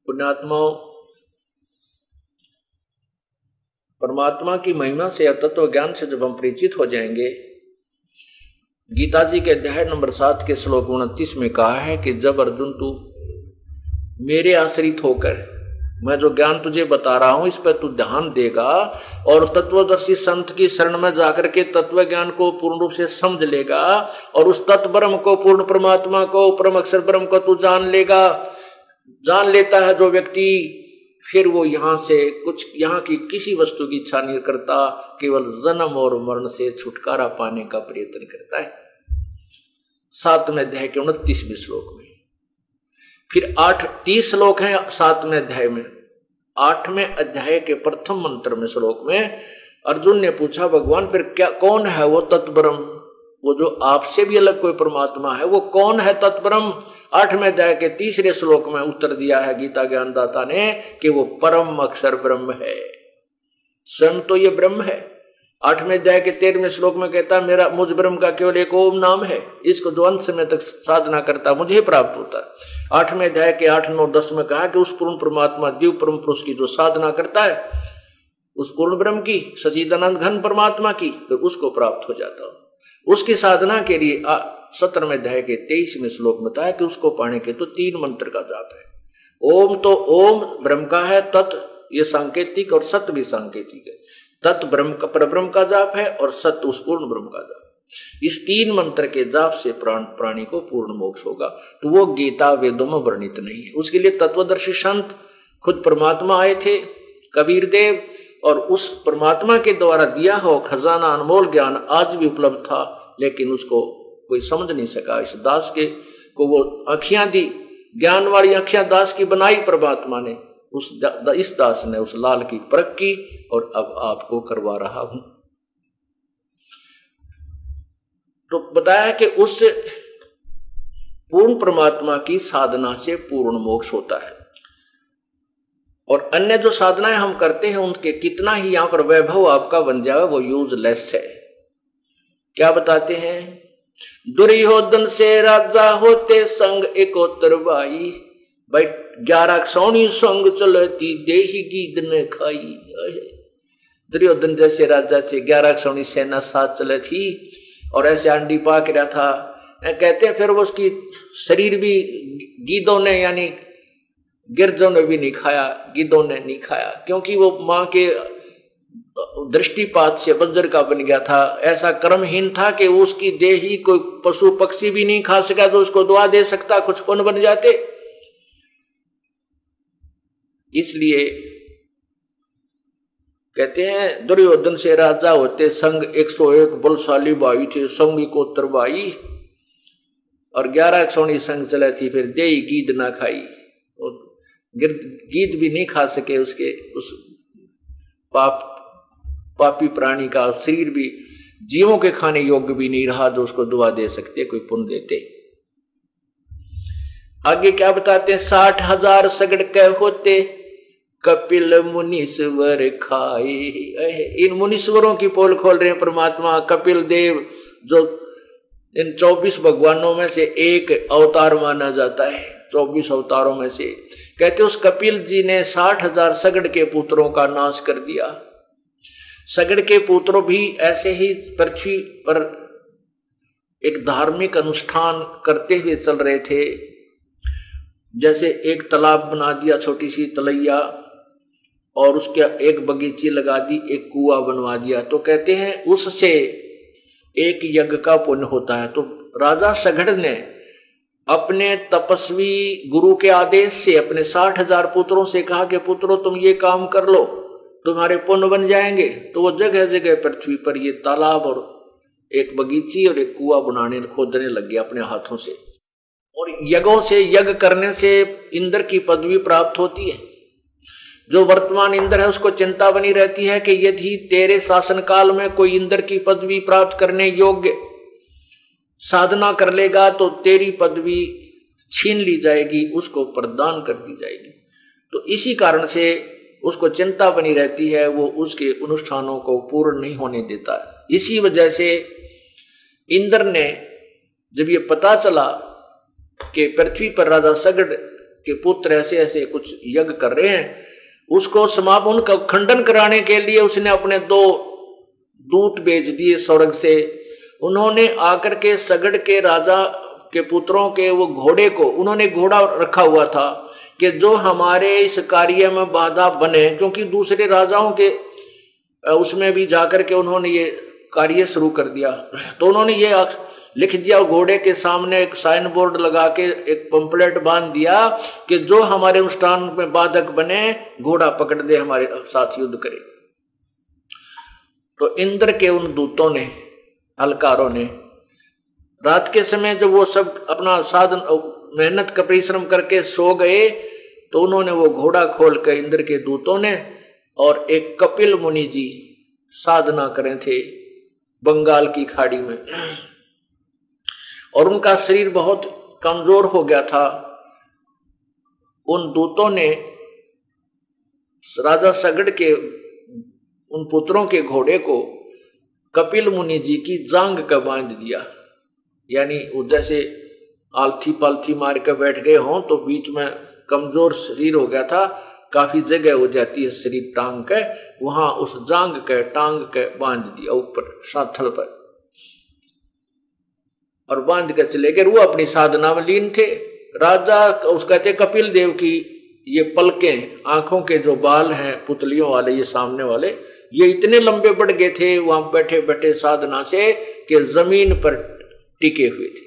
पुण्यात्माओं, परमात्मा की महिमा से तत्व ज्ञान से जब हम परिचित हो जाएंगे, गीता जी के अध्याय नंबर 7 के श्लोक 29 में कहा है कि जब अर्जुन तू मेरे आश्रित होकर मैं जो ज्ञान तुझे बता रहा हूं इस पर तू ध्यान देगा और तत्वदर्शी संत की शरण में जाकर के तत्व ज्ञान को पूर्ण रूप से समझ लेगा और उस तत्व ब्रह्म को, पूर्ण परमात्मा को, परम अक्षर ब्रह्म को तू जान लेता है जो व्यक्ति, फिर वो यहाँ की किसी वस्तु की इच्छा नहीं करता, केवल जन्म और मरण से छुटकारा पाने का प्रयत्न करता है। 7वें अध्याय के 29वें श्लोक में। फिर 30 श्लोक हैं 7वें अध्याय में। 8वें अध्याय के प्रथम मंत्र में श्लोक में अर्जुन ने पूछा, भगवान फिर क्या, कौन है वो तत्ब्रह्म, वो जो आपसे भी अलग कोई परमात्मा है, वो कौन है तत्ब्रह्म? 8वें अध्याय के 3रे श्लोक में उत्तर दिया है गीता ज्ञानदाता ने कि वो परम अक्षर ब्रह्म है, स्वयं तो ये ब्रह्म है। 8वें अध्याय के 13वें श्लोक में कहता है मेरा मुझ ब्रह्म का केवल एक ओम नाम है, इसको जो अंत समय तक साधना करता मुझे प्राप्त होता है। 8वें अध्याय के 8, 9, 10 में कहा कि उस पूर्ण परमात्मा दिव्य परम पुरुष की जो साधना करता है, उस पूर्ण ब्रह्म की, सच्चिदानंद घन परमात्मा की, फिर उसको प्राप्त हो जाता हो। उसकी साधना के लिए 17वें अध्याय के 23वें श्लोक में बताया कि उसको पाने के तो 3 मंत्र का जाप है। ओम तो ओम ब्रह्म का है, तत् ये सांकेतिक और सत भी सांकेतिक है। तत् ब्रह्म का, परब्रह्म का जाप है और सत उस पूर्ण ब्रह्म का जाप। इस 3 मंत्र के जाप से प्राणी को पूर्ण मोक्ष होगा। तो वो गीता वेदों में वर्णित नहीं है। उसके लिए तत्वदर्शी संत खुद परमात्मा आए थे, कबीर देव, और उस परमात्मा के द्वारा दिया हो खजाना अनमोल ज्ञान आज भी उपलब्ध था, लेकिन उसको कोई समझ नहीं सका। इस दास के को वो आंखियां दी, ज्ञान वाली आंखियां दास की बनाई परमात्मा ने। इस दास ने उस लाल की परख की और अब आपको करवा रहा हूं। तो बताया कि उस पूर्ण परमात्मा की साधना से पूर्ण मोक्ष होता है। और अन्य जो साधनाएं हम करते हैं उनके कितना ही यहां पर वैभव आपका बन जाए वो यूजलेस है। क्या बताते हैं? दुर्योधन से राजा होते संग एकोतर बाई, भाई 11 सौनी संग चलती देही गीद ने खाई। दुर्योधन जैसे राजा थे, 11 सौनी सेना साथ चले थी और ऐसे अंडी पाक रहा था। कहते हैं फिर वो उसकी शरीर भी गीदों ने यानी गिरजों ने भी नहीं खाया, गिद्धों ने नहीं खाया, क्योंकि वो मां के दृष्टिपात से वज्र का बन गया था। ऐसा कर्महीन था कि उसकी देह ही कोई पशु पक्षी भी नहीं खा सका तो उसको दुआ दे सकता, कुछ पुण्य बन जाते। इसलिए कहते हैं दुर्योधन से राजा होते संग 101 बलशाली भाई थे, संग को तरवाई, और 11 सौनी संग चले थी, फिर देही गीद ना खाई। गीद भी नहीं खा सके, उसके उस पापी प्राणी का शरीर भी जीवों के खाने योग्य भी नहीं रहा जो उसको दुआ दे सकते, कोई पुण्य देते। आगे क्या बताते हैं? 60,000 सगड़ के होते कपिल मुनीश्वर खाए। इन मुनीश्वरों की पोल खोल रहे हैं परमात्मा कपिल देव, जो इन 24 भगवानों में से एक अवतार माना जाता है। 24 अवतारों में से कहते उस कपिल जी ने 60,000 सगड़ के पुत्रों का नाश कर दिया। सगड़ के पुत्रों भी ऐसे ही पृथ्वी पर एक धार्मिक अनुष्ठान करते हुए चल रहे थे। जैसे एक तालाब बना दिया, छोटी सी तलैया, और उसके एक बगीची लगा दी, एक कुआं बनवा दिया, तो कहते हैं उससे एक यज्ञ का पुण्य होता है। तो राजा सगड़ ने अपने तपस्वी गुरु के आदेश से अपने 60,000 पुत्रों से कहा कि पुत्रों तुम ये काम कर लो, तुम्हारे पुण्य बन जाएंगे। तो वो जगह जगह पृथ्वी पर ये तालाब और एक बगीची और एक कुआं बनाने खोदने लग गया अपने हाथों से। और यज्ञों से, यज्ञ करने से इंद्र की पदवी प्राप्त होती है। जो वर्तमान इंद्र है उसको चिंता बनी रहती है कि यदि तेरे शासन काल में कोई इंद्र की पदवी प्राप्त करने योग्य साधना कर लेगा तो तेरी पदवी छीन ली जाएगी, उसको प्रदान कर दी जाएगी। तो इसी कारण से उसको चिंता बनी रहती है, वो उसके अनुष्ठानों को पूर्ण नहीं होने देता। इसी वजह से इंद्र ने जब ये पता चला कि पृथ्वी पर राजा सगड़ के पुत्र ऐसे ऐसे कुछ यज्ञ कर रहे हैं, उसको समापन का खंडन कराने के लिए उसने अपने 2 दूत भेज दिए स्वर्ग से। उन्होंने आकर के सगड़ के राजा के पुत्रों के वो घोड़े को, उन्होंने घोड़ा रखा हुआ था कि जो हमारे इस कार्य में बाधा बने, क्योंकि दूसरे राजाओं के उसमें भी जाकर के उन्होंने ये कार्य शुरू कर दिया। तो उन्होंने ये लिख दिया घोड़े के सामने, एक साइन बोर्ड लगा के एक पंपलेट बांध दिया कि जो हमारे अनुष्ठान में बाधक बने घोड़ा पकड़ दे, हमारे साथ युद्ध करे। तो इंद्र के उन दूतों ने, अलकारों ने, रात के समय जब वो सब अपना साधन मेहनत का परिश्रम करके सो गए, तो उन्होंने वो घोड़ा खोल कर इंद्र के दूतों ने, और एक कपिल मुनि जी साधना करे थे बंगाल की खाड़ी में, और उनका शरीर बहुत कमजोर हो गया था। उन दूतों ने राजा सगड़ के उन पुत्रों के घोड़े को कपिल मुनि जी की जांग का बांध दिया, यानी जैसे आलथी पालथी मार कर बैठ गए हों तो बीच में कमजोर शरीर हो गया था, काफी जगह हो जाती है शरीर टांग के, वहां उस जांग के टांग के बांध दिया ऊपर साथल पर, और बांध के चले गए। वो अपनी साधना में लीन थे। राजा उस कहते कपिल देव की ये पलकें, आंखों के जो बाल हैं पुतलियों वाले, ये सामने वाले, ये इतने लंबे बढ़ गए थे वहां बैठे बैठे साधना से कि जमीन पर टिके हुए थे,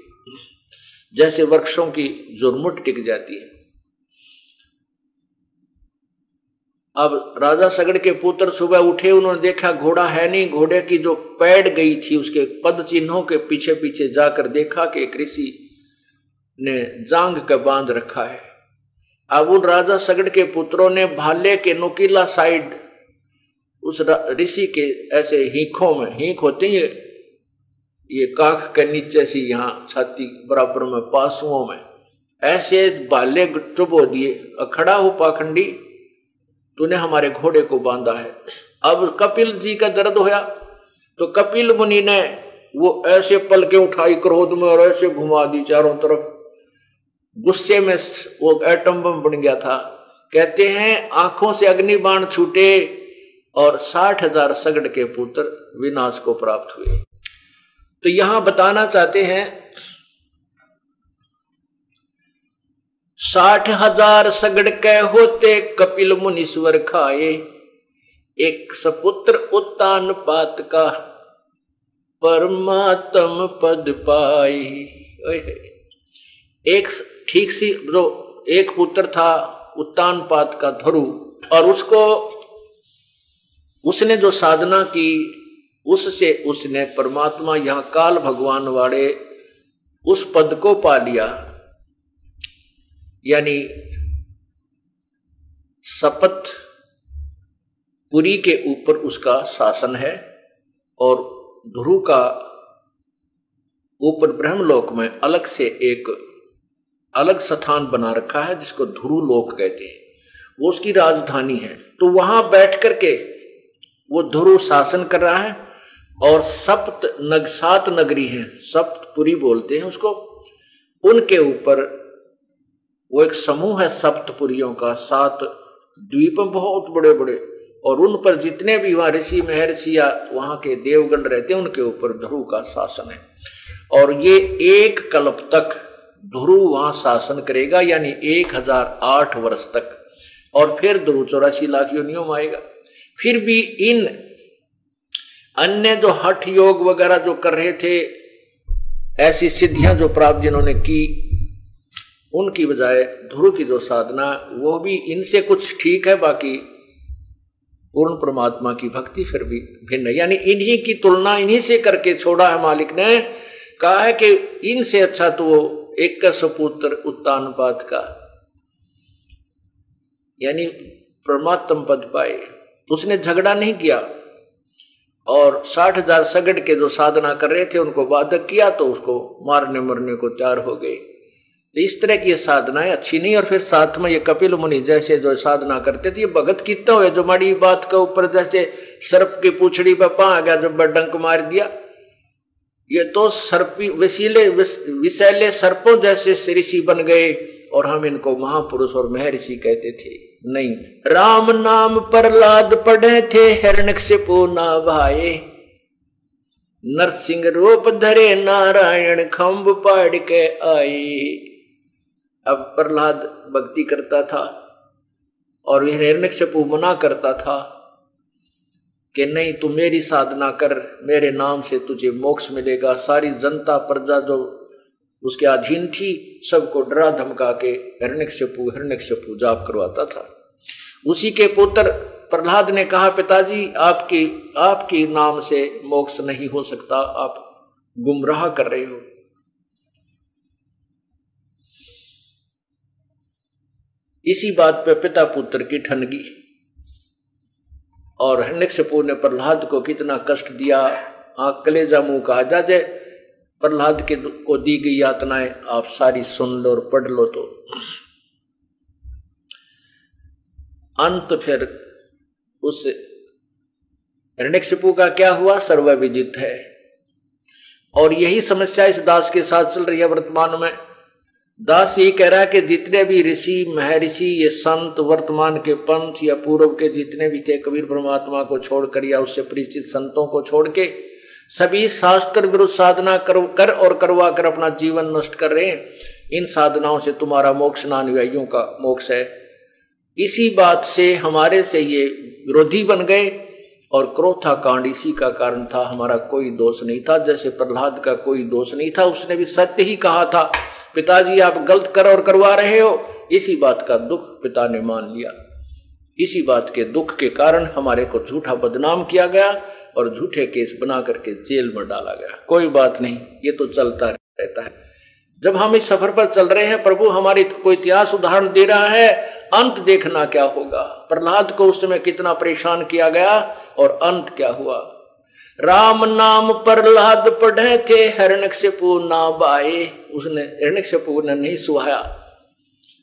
जैसे वृक्षों की जुरमुट टिक जाती है। अब राजा सगड़ के पुत्र सुबह उठे, उन्होंने देखा घोड़ा है नहीं, घोड़े की जो पैड़ गई थी उसके पद चिन्हों के पीछे पीछे जाकर देखा कि एक ऋषि ने जांग का बांध रखा है। अब उन राजा सगड़ के पुत्रों ने भाले के नुकीला साइड उस ऋषि के ऐसे हीखों में, हीख होते हैं ये काख के नीचे सी यहाँ छाती बराबर में पासुओं में, ऐसे भाले चुभो दिए, खड़ा हो पाखंडी, तूने हमारे घोड़े को बांधा है। अब कपिल जी का दर्द होया तो कपिल मुनि ने वो ऐसे पलके उठाई क्रोध में और ऐसे घुमा दी चारों तरफ, गुस्से में वो एटम बम बन गया था। कहते हैं आंखों से अग्निबाण छूटे और 60,000 सगड़ के पुत्र विनाश को प्राप्त हुए। तो यहां बताना चाहते हैं 60,000 सगड़ के होते कपिल मुनीश्वर खाए, एक सपुत्र उत्तान पात का परमात्म पद पाए। एक ठीक सी जो एक पुत्र था उत्तान पात का ध्रुव, और उसने जो साधना की उससे उसने परमात्मा यहां काल भगवान वाले उस पद को पा लिया, यानी सपत पुरी के ऊपर उसका शासन है, और ध्रुव का ऊपर ब्रह्मलोक में अलग से एक अलग स्थान बना रखा है जिसको ध्रुव लोक कहते हैं, वो उसकी राजधानी है। तो वहां बैठ करके वो ध्रुव शासन कर रहा है, और 7 नगरी हैं, सप्तपुरी बोलते हैं उसको, उनके ऊपर वो एक समूह है सप्तपुरियों का, 7 द्वीप बहुत बड़े बड़े, और उन पर जितने भी वहां ऋषि महर्षि या वहां के देवगण रहते हैं उनके ऊपर ध्रुव का शासन है। और ये 1 कल्प तक ध्रुव वहां शासन करेगा, यानी 1008 वर्ष तक, और फिर ध्रुव 84 लाख योनियों में आएगा। फिर भी इन अन्य जो हठ योग वगैरह जो कर रहे थे, ऐसी सिद्धियां जो प्राप्त जिन्होंने की, उनकी बजाय ध्रुव की जो साधना वो भी इनसे कुछ ठीक है, बाकी पूर्ण परमात्मा की भक्ति फिर भी भिन्न है। यानी इन्हीं की तुलना इन्हीं से करके छोड़ा है मालिक ने, कहा है कि इनसे अच्छा तो वो एक का सपुत्र उत्तानपात का, यानी परमात्म पद पाए। उसने झगड़ा नहीं किया, और 60,000 सगड़ के जो साधना कर रहे थे उनको बाधक किया तो उसको मारने मरने को तैयार हो गए। तो इस तरह की साधनाएं अच्छी नहीं। और फिर साथ में ये कपिल मुनि जैसे जो साधना करते थे, ये भगत कितना हुए जो माड़ी बात के ऊपर जैसे सर्प की पूछड़ी पर पा गया, जब डंक मार दिया, ये तो सर्पी विषैले सर्पों जैसे ऋषि बन गए, और हम इनको महापुरुष और महर्षि कहते थे। नहीं, राम नाम प्रहलाद पढ़े थे, हिरण्यकशिपु ना भाए, नरसिंह रूप धरे नारायण खंभ पाड़ के आए। अब प्रहलाद भक्ति करता था और हिरण्यकशिपु मना करता था कि नहीं, तू मेरी साधना कर, मेरे नाम से तुझे मोक्ष मिलेगा। सारी जनता प्रजा जो उसके अधीन थी सबको डरा धमका के हिरण्यकशिपु जाप करवाता था। उसी के पुत्र प्रहलाद ने कहा, पिताजी आपकी नाम से मोक्ष नहीं हो सकता, आप गुमराह कर रहे हो। इसी बात पे पिता पुत्र की ठनगी, और हिरण्यकशिपु ने प्रहलाद को कितना कष्ट दिया, आंख कलेजा मुंह का आजा जाए। प्रहलाद को दी गई यातनाएं आप सारी सुन लो और पढ़ लो। तो अंत फिर उस हिरण्यकशिपु का क्या हुआ सर्वविदित है। और यही समस्या इस दास के साथ चल रही है वर्तमान में। दास ये कह रहा है कि जितने भी ऋषि महर्षि ये संत वर्तमान के पंथ या पूर्व के जितने भी थे, कबीर परमात्मा को छोड़कर या उससे परिचित संतों को छोड़ के सभी शास्त्र विरुद्ध साधना कर और करवा कर अपना जीवन नष्ट कर रहे हैं। इन साधनाओं से तुम्हारा मोक्ष ना अनुयायियों का मोक्ष है। इसी बात से हमारे से ये विरोधी बन गए और क्रोथा कांड इसी का कारण था। हमारा कोई दोष नहीं था, जैसे प्रहलाद का कोई दोष नहीं था, उसने भी सत्य ही कहा था, पिताजी आप गलत कर और करवा रहे हो। इसी बात का दुख पिता ने मान लिया। इसी बात के दुख के कारण हमारे को झूठा बदनाम किया गया और झूठे केस बना करके जेल में डाला गया। कोई बात नहीं, ये तो चलता रहता है। जब हम इस सफर पर चल रहे हैं, प्रभु हमारी कोई इतिहास उदाहरण दे रहा है, अंत देखना क्या होगा। प्रहलाद को उस समय कितना परेशान किया गया और अंत क्या हुआ। राम नाम प्रहलाद पढ़े थे, हिरण्यकशिपु ना बाए, उसने हिरण्यकशिपु ने नहीं सुहाया।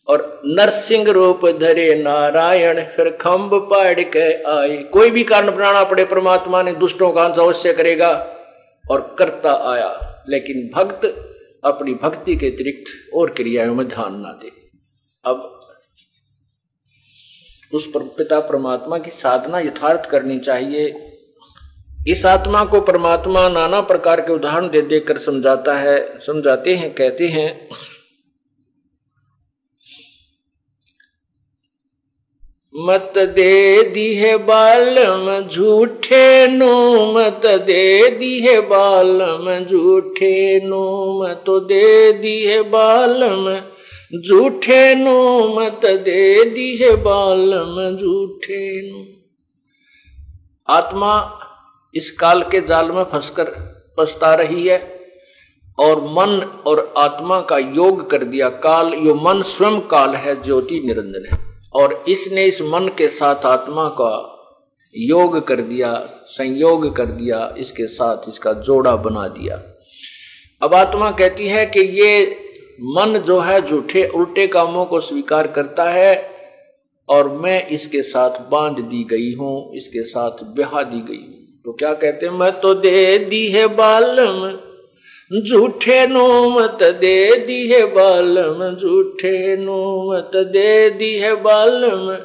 और नरसिंह रूप धरे नारायण, फिर खंभ पाड़ के आए। कोई भी कारण बनाना पड़े, परमात्मा ने दुष्टों का अंत अवश्य करेगा और करता आया। लेकिन भक्त अपनी भक्ति के अतिरिक्त और क्रियाओं में ध्यान ना दे। अब उस पिता परमात्मा की साधना यथार्थ करनी चाहिए। इस आत्मा को परमात्मा नाना प्रकार के उदाहरण दे देकर समझाते हैं। कहते हैं, मत दे दी है बालम झूठे नो, मत दे दी है बालम झूठे नो, मत दे दी है बालम झूठे नो, मत दे दी है बालम झूठे नो। आत्मा इस काल के जाल में फंसकर पछता रही है और मन और आत्मा का योग कर दिया काल। यो मन स्वयं काल है, ज्योति निरंजन है, और इसने इस मन के साथ आत्मा का योग कर दिया, संयोग कर दिया, इसके साथ इसका जोड़ा बना दिया। अब आत्मा कहती है कि ये मन जो है झूठे उल्टे कामों को स्वीकार करता है और मैं इसके साथ बांध दी गई हूं, इसके साथ ब्याह दी गई हूं। तो क्या कहते हैं, मैं तो दे दी है बालम झूठे नो, मत दे दी है बालम झूठे नो, मत दे दी है बालम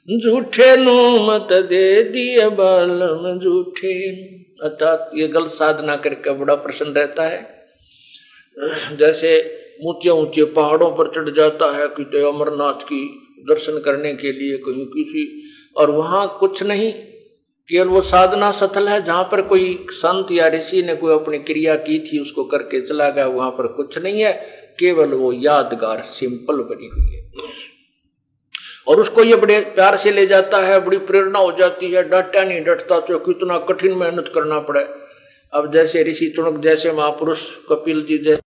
झूठे नो, मत दे दी है बालम झूठे नो। अर्थात ये गलत साधना करके बड़ा प्रसन्न रहता है। जैसे ऊंचे ऊंचे पहाड़ों पर चढ़ जाता है कि अमरनाथ की दर्शन करने के लिए कहीं किसी, और वहां कुछ नहीं, केवल वो साधना सथल है जहां पर कोई संत या ऋषि ने कोई अपनी क्रिया की थी उसको करके चला गया, वहां पर कुछ नहीं है, केवल वो यादगार सिंपल बनी हुई है। और उसको ये बड़े प्यार से ले जाता है, बड़ी प्रेरणा हो जाती है, डटा नहीं डटता तो कितना कठिन मेहनत करना पड़े। अब जैसे ऋषि चुनक जैसे महापुरुष, कपिल जी जैसे,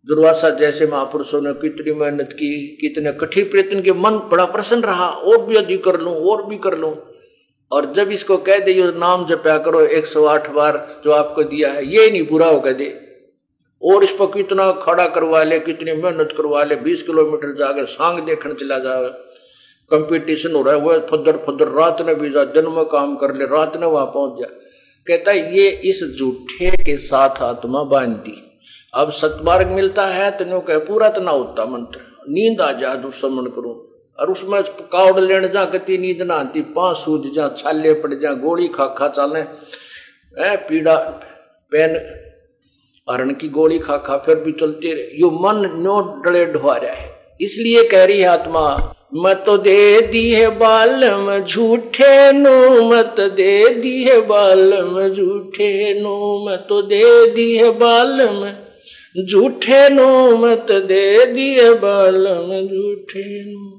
दुर्वासा जैसे महापुरुषों ने कितनी मेहनत की, कितने कठिन प्रयत्न के, मन बड़ा प्रसन्न रहा, और भी अधिक कर लूं और भी कर लूं। और जब इसको कह दे यो नाम जपया करो 108 बार जो आपको दिया है, ये नहीं पूरा हो, कह दे और इस पर कितना खड़ा करवा ले, कितनी मेहनत करवा ले, 20 किलोमीटर जाके सांग देखने चला जाए, कंपटीशन हो रहा है, वह फुदर रात ने भी जा, दिन में काम कर ले, रात ने वहां पहुंच जा। कहता है ये इस झूठे के साथ आत्मा बांधती। अब सतमार्ग मिलता है तो नो कह पूरा तो ना होता मंत्र, नींद आ जा तो समन करूं, और उसमें कावड़ लेने जा कती नींद ना आती, पांच सूझ जा, छाले पड़ जा, गोली खा खा चाले पीड़ा पेन हरण की गोली खा खा फिर भी चलते रहे, यो मन नो डले ढुआ रहा है। इसलिए कह रही है आत्मा, मत दे दी है बालम झूठे नो, मत दे दी है बालम झूठे नो, मत दे दी है बालम झूठे नो, मत दे दी है बालम झूठे नो।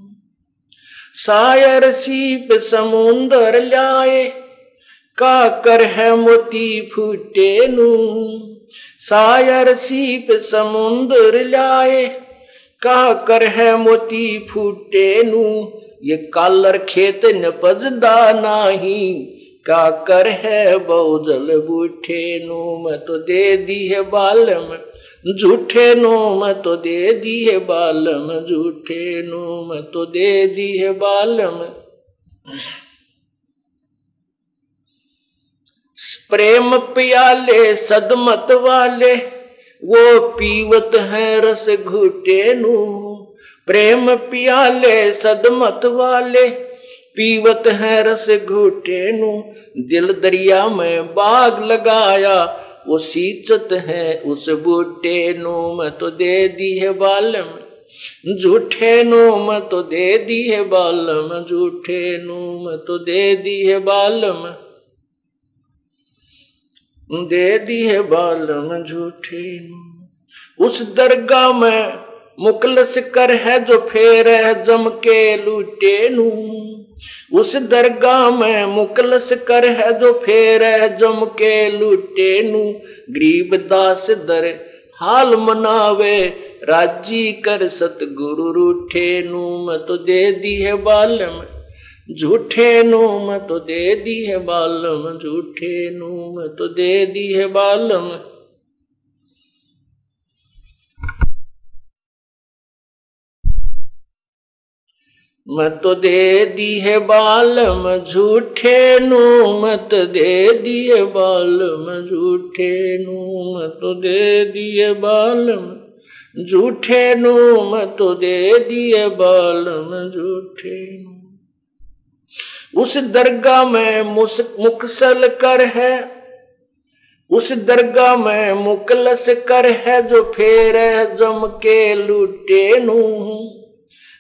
सायर सीप समुंदर लाए, काकर है मोती फूटे नू, सायर सीप समुंदर लाए, काकर है मोती फूटे नू, ये कालर खेत नपजदा नाही, काकर है बहुजल बूठे नू, मैं तो दे दी है बालम झूठे नो, मैं तो दे दी है बालम झूठे नो, मैं तो दे दी है बालम। प्रेम प्याले सदमत वाले, वो पीवत है रस घुटे नू, प्रेम प्याले सदमत वाले, पीवत है रस घुटे नू, दिल दरिया में बाग लगाया, वो सींचत है उस बूटे नू, मैं तो दे दी है बालम झूठे नू, मैं तो दे दी है बालम झूठे नू, मैं तो दे दी है बालम, दे दी है बालम झूठे नू। उस दरगाह में मुकलस कर है जो फेर है जम के लूटे नू, उस दरगाह में मुकलस कर है जो फेर है जम के लूटे नू, गरीब दास दर हाल मनावे, राजी कर सतगुरु रूठे नू, मैं तो दे दी है बालम झूठे नू, मैं तो दे दी है बालम झूठे नू, मैं तो दे दी है बालम। मैं तो दे दी है बालम झूठे नू, मैं तो दे दी है बालम झूठे नू, मैं तो दे दी है बालम झूठे नू, मैं तो दे दी है बालम झूठे नू। उस दरगाह में मुकसल कर है, उस दरगाह में मुकलस कर है जो फेर है जम के लूटे नू,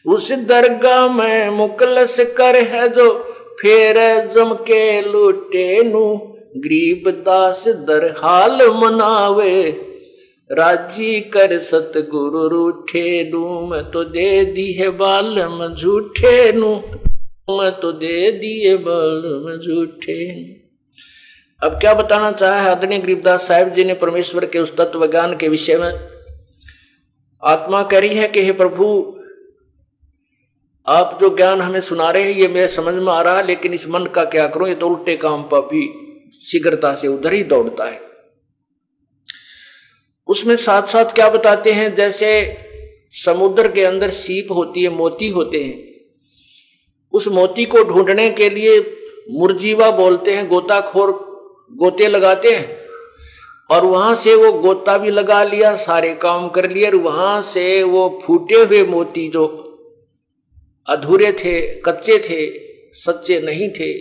उस दरगाह में मुकलस कर है जो फेर जम के लूटे नू, गरीब दास दर हाल मनावे, राजी कर सतगुरु रूठे नू, मैं तो दे दी है बालम झूठे नू, मैं तो दे दिए बालम झूठे। अब क्या बताना चाहा है आदरणीय गरीबदास साहिब जी ने परमेश्वर के उस तत्व ज्ञान के विषय में। आत्मा कह रही है कि हे प्रभु, आप जो ज्ञान हमें सुना रहे हैं ये मेरे समझ में आ रहा है, लेकिन इस मन का क्या करूं, ये तो उल्टे काम पर भी शीघ्रता से उधर ही दौड़ता है। उसमें साथ साथ क्या बताते हैं, जैसे समुद्र के अंदर सीप होती है, मोती होते हैं, उस मोती को ढूंढने के लिए मुरजीवा बोलते हैं, गोताखोर गोते लगाते हैं, और वहां से वो गोता भी लगा लिया, सारे काम कर लिए, और वहां से वो फूटे हुए मोती जो अधूरे थे, कच्चे थे, सच्चे नहीं थे,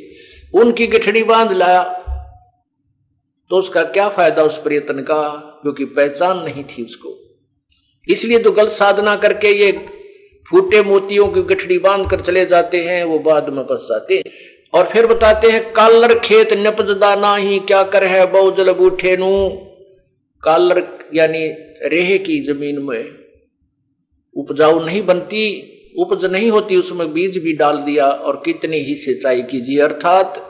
उनकी गठड़ी बांध लाया, तो उसका क्या फायदा उस प्रयत्न का, क्योंकि पहचान नहीं थी उसको। इसलिए तो गलत साधना करके ये फूटे मोतियों की गठड़ी बांध कर चले जाते हैं, वो बाद में पछताते हैं। और फिर बताते हैं, कालर खेत नपजदा नाही, क्या कर है बहुजल बूठे नू। कालर यानी रेहे की जमीन में उपजाऊ नहीं बनती, उपज नहीं होती, उसमें बीज भी डाल दिया और कितनी ही सिंचाई कीजिए। अर्थात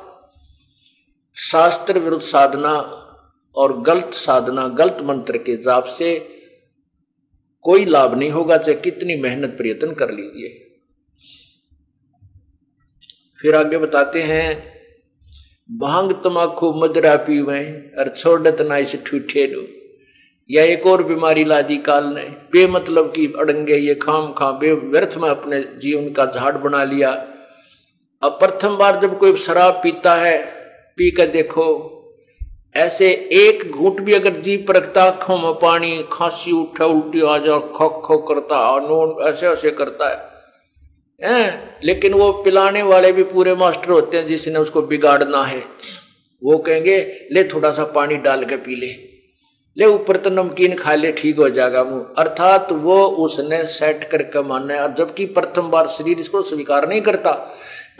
शास्त्र विरुद्ध साधना और गलत साधना, गलत मंत्र के जाप से कोई लाभ नहीं होगा, चाहे कितनी मेहनत प्रयत्न कर लीजिए। फिर आगे बताते हैं, भांग तमाकू मदरा पीवे और छोड़त ना इस ठूठे नु। या एक और बीमारी लादी काल ने, बेमतलब की अड़ंगे, ये खाम खा व्यर्थ में अपने जीवन का झाड़ बना लिया। अब प्रथम बार जब कोई शराब पीता है, पी कर देखो, ऐसे एक घूंट भी अगर जीभ पर रखता, आंखों में पानी, खांसी उठा, उल्टी आ जा, खो खो करता, नोन ऐसे ऐसे करता है। लेकिन वो पिलाने वाले भी पूरे मास्टर होते हैं, जिसने उसको बिगाड़ना है वो कहेंगे ले थोड़ा सा पानी डाल के पी ले ऊपर तो नमकीन खा ले, ठीक हो जाएगा मुंह। अर्थात वो उसने सेट करके मानना है, और जबकि प्रथम बार शरीर इसको स्वीकार नहीं करता।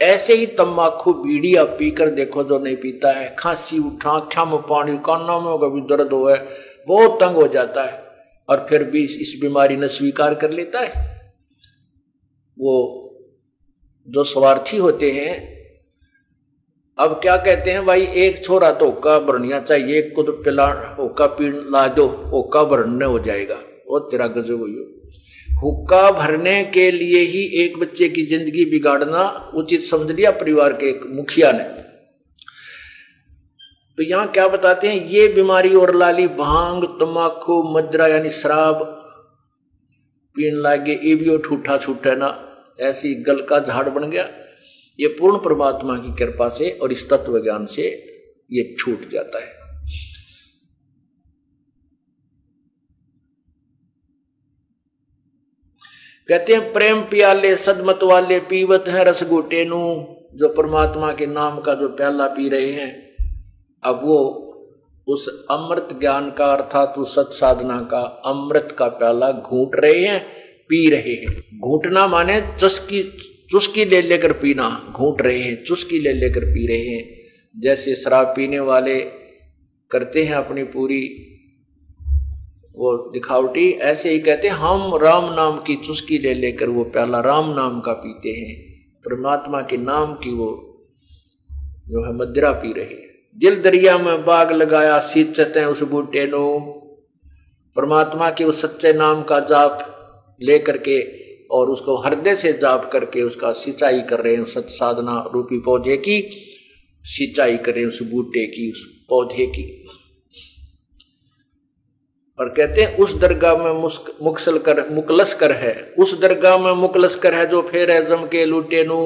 ऐसे ही तम्बाकू बीड़ी आप पीकर देखो, जो नहीं पीता है, खांसी उठा, आँखों में पानी, कानों में कभी दर्द हो, बहुत तंग हो जाता है, और फिर भी इस बीमारी ने स्वीकार कर लेता है। वो जो स्वार्थी होते हैं, अब क्या कहते हैं भाई, एक छोरा तो हुक्का भरनिया चाहिए, एक को तो पिला हुक्का पीला दो, हुक्का भरने हो जाएगा। वो तेरा गजब हुई। हुक्का भरने के लिए ही एक बच्चे की जिंदगी बिगाड़ना उचित समझ लिया परिवार के एक मुखिया ने। तो यहां क्या बताते हैं, ये बीमारी और लाली भांग, तम्बाकू, मदिरा यानी शराब पीने लागे, ये भी ठूठा छूटे ना, ऐसी गल का झाड़ बन गया। ये पूर्ण परमात्मा की कृपा से और इस तत्व ज्ञान से ये छूट जाता है। कहते हैं प्रेम पियाले सदमत वाले पीवत हैं रस घोटेनु। जो परमात्मा के नाम का जो प्याला पी रहे हैं, अब वो उस अमृत ज्ञान का अर्थात उस सत साधना का अमृत का प्याला घूंट रहे हैं, पी रहे हैं। घूंटना माने चुस्की ले लेकर पीना, घूंट रहे हैं, चुस्की ले लेकर पी रहे हैं। जैसे शराब पीने वाले करते हैं अपनी पूरी वो दिखावटी, ऐसे ही कहते हैं हम राम नाम की चुस्की ले लेकर वो प्याला राम नाम का पीते हैं, परमात्मा के नाम की वो जो है मदिरा पी रहे हैं। दिल दरिया में बाग लगाया सींचते हैं उस बूटे नो। परमात्मा के उस सच्चे नाम का जाप लेकर के और उसको हृदय से जाप करके उसका सिंचाई कर रहे हैं, सत साधना रूपी पौधे की सिंचाई करें, उस बूटे की, उस पौधे की। और कहते हैं उस दरगाह में मुकलस कर है, उस दरगाह में मुकलस कर है जो फेर जम के लूटे नू।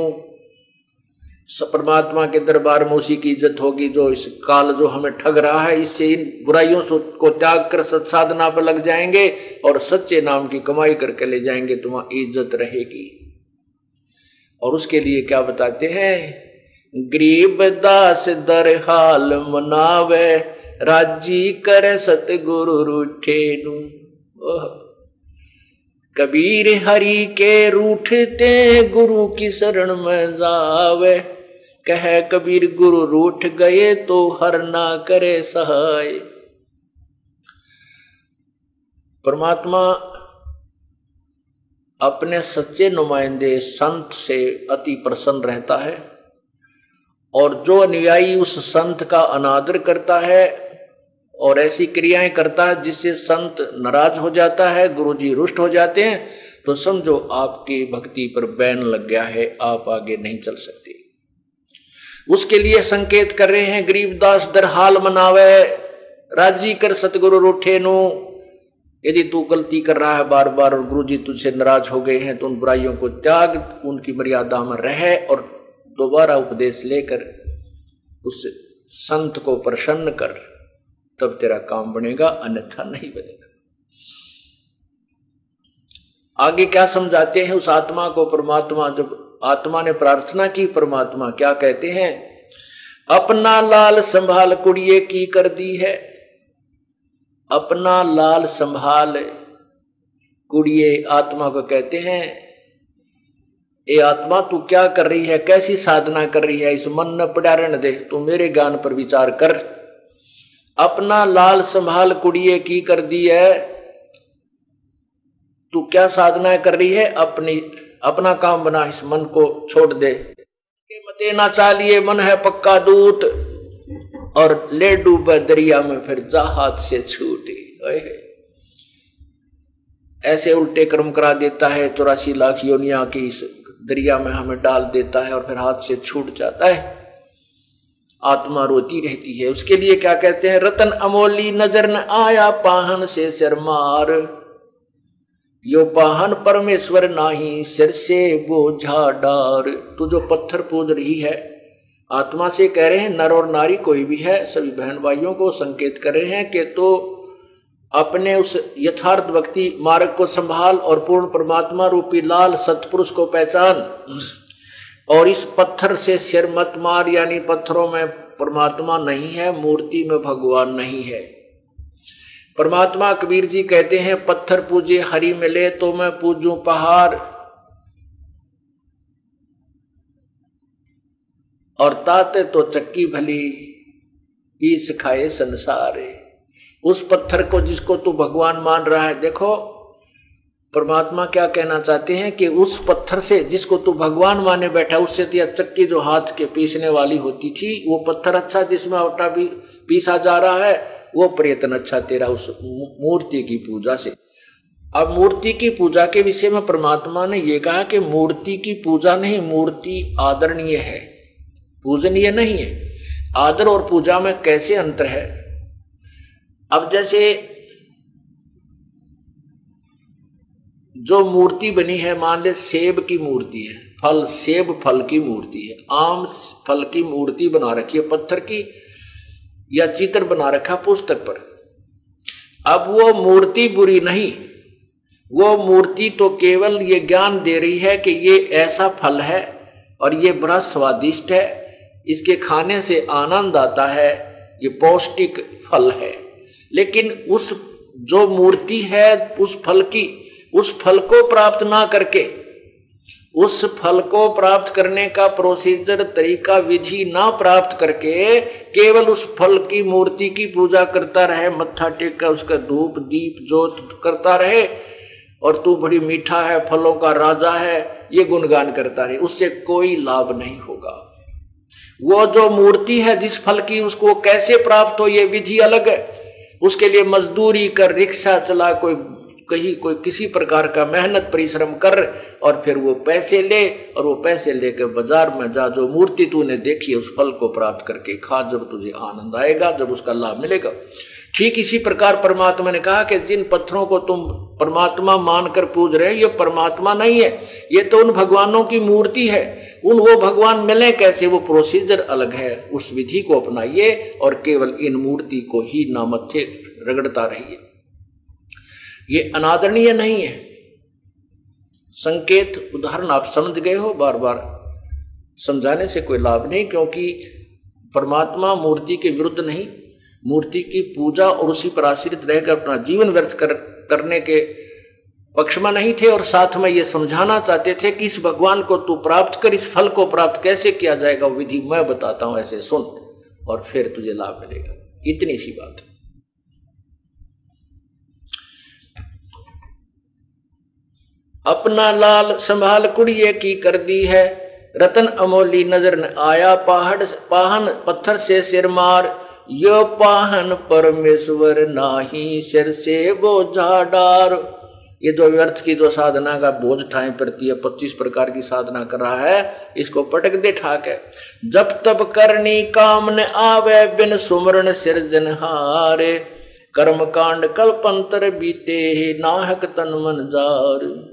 परमात्मा के दरबार में उसी की इज्जत होगी जो इस काल जो हमें ठग रहा है, इससे इन बुराइयों को त्याग कर सत्साधना पर लग जाएंगे और सच्चे नाम की कमाई करके ले जाएंगे, तुम्हारी इज्जत रहेगी। और उसके लिए क्या बताते हैं, गरीब दास दर हाल मनावे राजी करे सतगुरु रूठे नू। कबीर हरि के रूठते गुरु की शरण में जावे, कह कबीर गुरु रूठ गए तो हर ना करे सहाय। परमात्मा अपने सच्चे नुमाइंदे संत से अति प्रसन्न रहता है, और जो अनुयायी उस संत का अनादर करता है और ऐसी क्रियाएं करता है जिससे संत नाराज हो जाता है, गुरुजी रुष्ट हो जाते हैं, तो समझो आपकी भक्ति पर बैन लग गया है, आप आगे नहीं चल सकते। उसके लिए संकेत कर रहे हैं, गरीबदास दर हाल मनावे राजी कर सतगुरु रूठे नु। यदि तू गलती कर रहा है बार बार और गुरुजी तुझसे नाराज हो गए हैं, तो उन बुराइयों को त्याग, उनकी मर्यादा में रहे और दोबारा उपदेश लेकर उस संत को प्रसन्न कर, तब तेरा काम बनेगा, अन्यथा नहीं बनेगा। आगे क्या समझाते हैं उस आत्मा को परमात्मा, जब आत्मा ने प्रार्थना की, परमात्मा क्या कहते हैं, अपना लाल संभाल कुड़िए की कर दी है। अपना लाल संभाल कुड़िए आत्मा को कहते हैं, ए आत्मा तू क्या कर रही है, कैसी साधना कर रही है, इस मन न पड़ा रहने दे, तू मेरे ज्ञान पर विचार कर। अपना लाल संभाल कुड़िए की कर दी है, तू क्या साधना कर रही है, अपना काम बना, इस मन को छोड़ दे। मते ना चालिए मन है पक्का दूत, और ले डूबे दरिया में फिर जा हाथ से छूटे। ऐसे उल्टे कर्म करा देता है, 84 लाख योनिया की इस दरिया में हमें डाल देता है और फिर हाथ से छूट जाता है। आत्मा रोती रहती है। उसके लिए क्या कहते हैं, रतन अमोली नजर न आया पाहन से शर्मार, यो पाहन परमेश्वर नाही सिर से बोझा डार। तू जो पत्थर पूज रही है आत्मा से कह रहे हैं, नर और नारी कोई भी है, सभी बहन भाइयों को संकेत कर रहे हैं कि तो अपने उस यथार्थ भक्ति मार्ग को संभाल और पूर्ण परमात्मा रूपी लाल सतपुरुष को पहचान, और इस पत्थर से सिर मत मार, यानी पत्थरों में परमात्मा नहीं है, मूर्ति में भगवान नहीं है। परमात्मा कबीर जी कहते हैं, पत्थर पूजे हरि मिले तो मैं पूजूं पहाड़, और ताते तो चक्की भली पीस खाए संसार। उस पत्थर को जिसको तू भगवान मान रहा है, देखो परमात्मा क्या कहना चाहते हैं कि उस पत्थर से जिसको तू भगवान माने बैठा, उससे तो चक्की जो हाथ के पीसने वाली होती थी, वो पत्थर अच्छा जिसमें आटा भी पीसा जा रहा है, वो प्रयत्न अच्छा तेरा उस मूर्ति की पूजा से। अब मूर्ति की पूजा के विषय में परमात्मा ने ये कहा कि मूर्ति की पूजा नहीं, मूर्ति आदरणीय है, पूजनीय नहीं है। आदर और पूजा में कैसे अंतर है? अब जैसे जो मूर्ति बनी है, मान ले सेब की मूर्ति है, फल सेब फल की मूर्ति है, आम फल की मूर्ति बना रखी है पत्थर की, या चित्र बना रखा पुस्तक पर। अब वो मूर्ति बुरी नहीं, वो मूर्ति तो केवल ये ज्ञान दे रही है कि ये ऐसा फल है और ये बड़ा स्वादिष्ट है, इसके खाने से आनंद आता है, ये पौष्टिक फल है। लेकिन उस जो मूर्ति है उस फल की, उस फल को प्राप्त ना करके, उस फल को प्राप्त करने का प्रोसीजर तरीका विधि ना प्राप्त करके केवल उस फल की मूर्ति की पूजा करता रहे, मत्था टेक कर उसका धूप दीप जोत करता रहे, और तू बड़ी मीठा है, फलों का राजा है, ये गुणगान करता रहे, उससे कोई लाभ नहीं होगा। वो जो मूर्ति है जिस फल की, उसको कैसे प्राप्त हो ये विधि अलग है। उसके लिए मजदूरी कर, रिक्शा चला, कोई कहीं कोई किसी प्रकार का मेहनत परिश्रम कर, और फिर वो पैसे ले, और वो पैसे लेकर बाजार में जा, जो मूर्ति तूने देखी है उस फल को प्राप्त करके खा, जब तुझे आनंद आएगा, जब उसका लाभ मिलेगा। ठीक इसी प्रकार परमात्मा ने कहा कि जिन पत्थरों को तुम परमात्मा मानकर पूज रहे हो, ये परमात्मा नहीं है, ये तो उन भगवानों की मूर्ति है। उन वो भगवान मिले कैसे, वो प्रोसीजर अलग है, उस विधि को अपनाइए और केवल इन मूर्ति को ही नामथे रगड़ता रहिए। ये अनादरणीय नहीं है। संकेत उदाहरण आप समझ गए हो, बार बार समझाने से कोई लाभ नहीं, क्योंकि परमात्मा मूर्ति के विरुद्ध नहीं, मूर्ति की पूजा और उसी पर आश्रित रहकर अपना जीवन व्यर्थ करने के पक्ष में नहीं थे, और साथ में ये समझाना चाहते थे कि इस भगवान को तू प्राप्त कर, इस फल को प्राप्त कैसे किया जाएगा वो विधि मैं बताता हूं, ऐसे सुन और फिर तुझे लाभ मिलेगा। इतनी सी बात है। अपना लाल संभाल कुड़िए की कर दी है, रतन अमोली नजर न आया, पाहन पत्थर से सिर मार, यो पाहन परमेश्वर नाही, सिर से बोझा डार। ये जो व्यर्थ की जो साधना का बोझ ठाए पड़ती है, 25 प्रकार की साधना कर रहा है, इसको पटक दे ठाक है। जब तब करनी काम न आवे, बिन सुमरण सिरजनहारे, कर्म कांड कल्पंतर बीते ही, नाहक तन मन जार।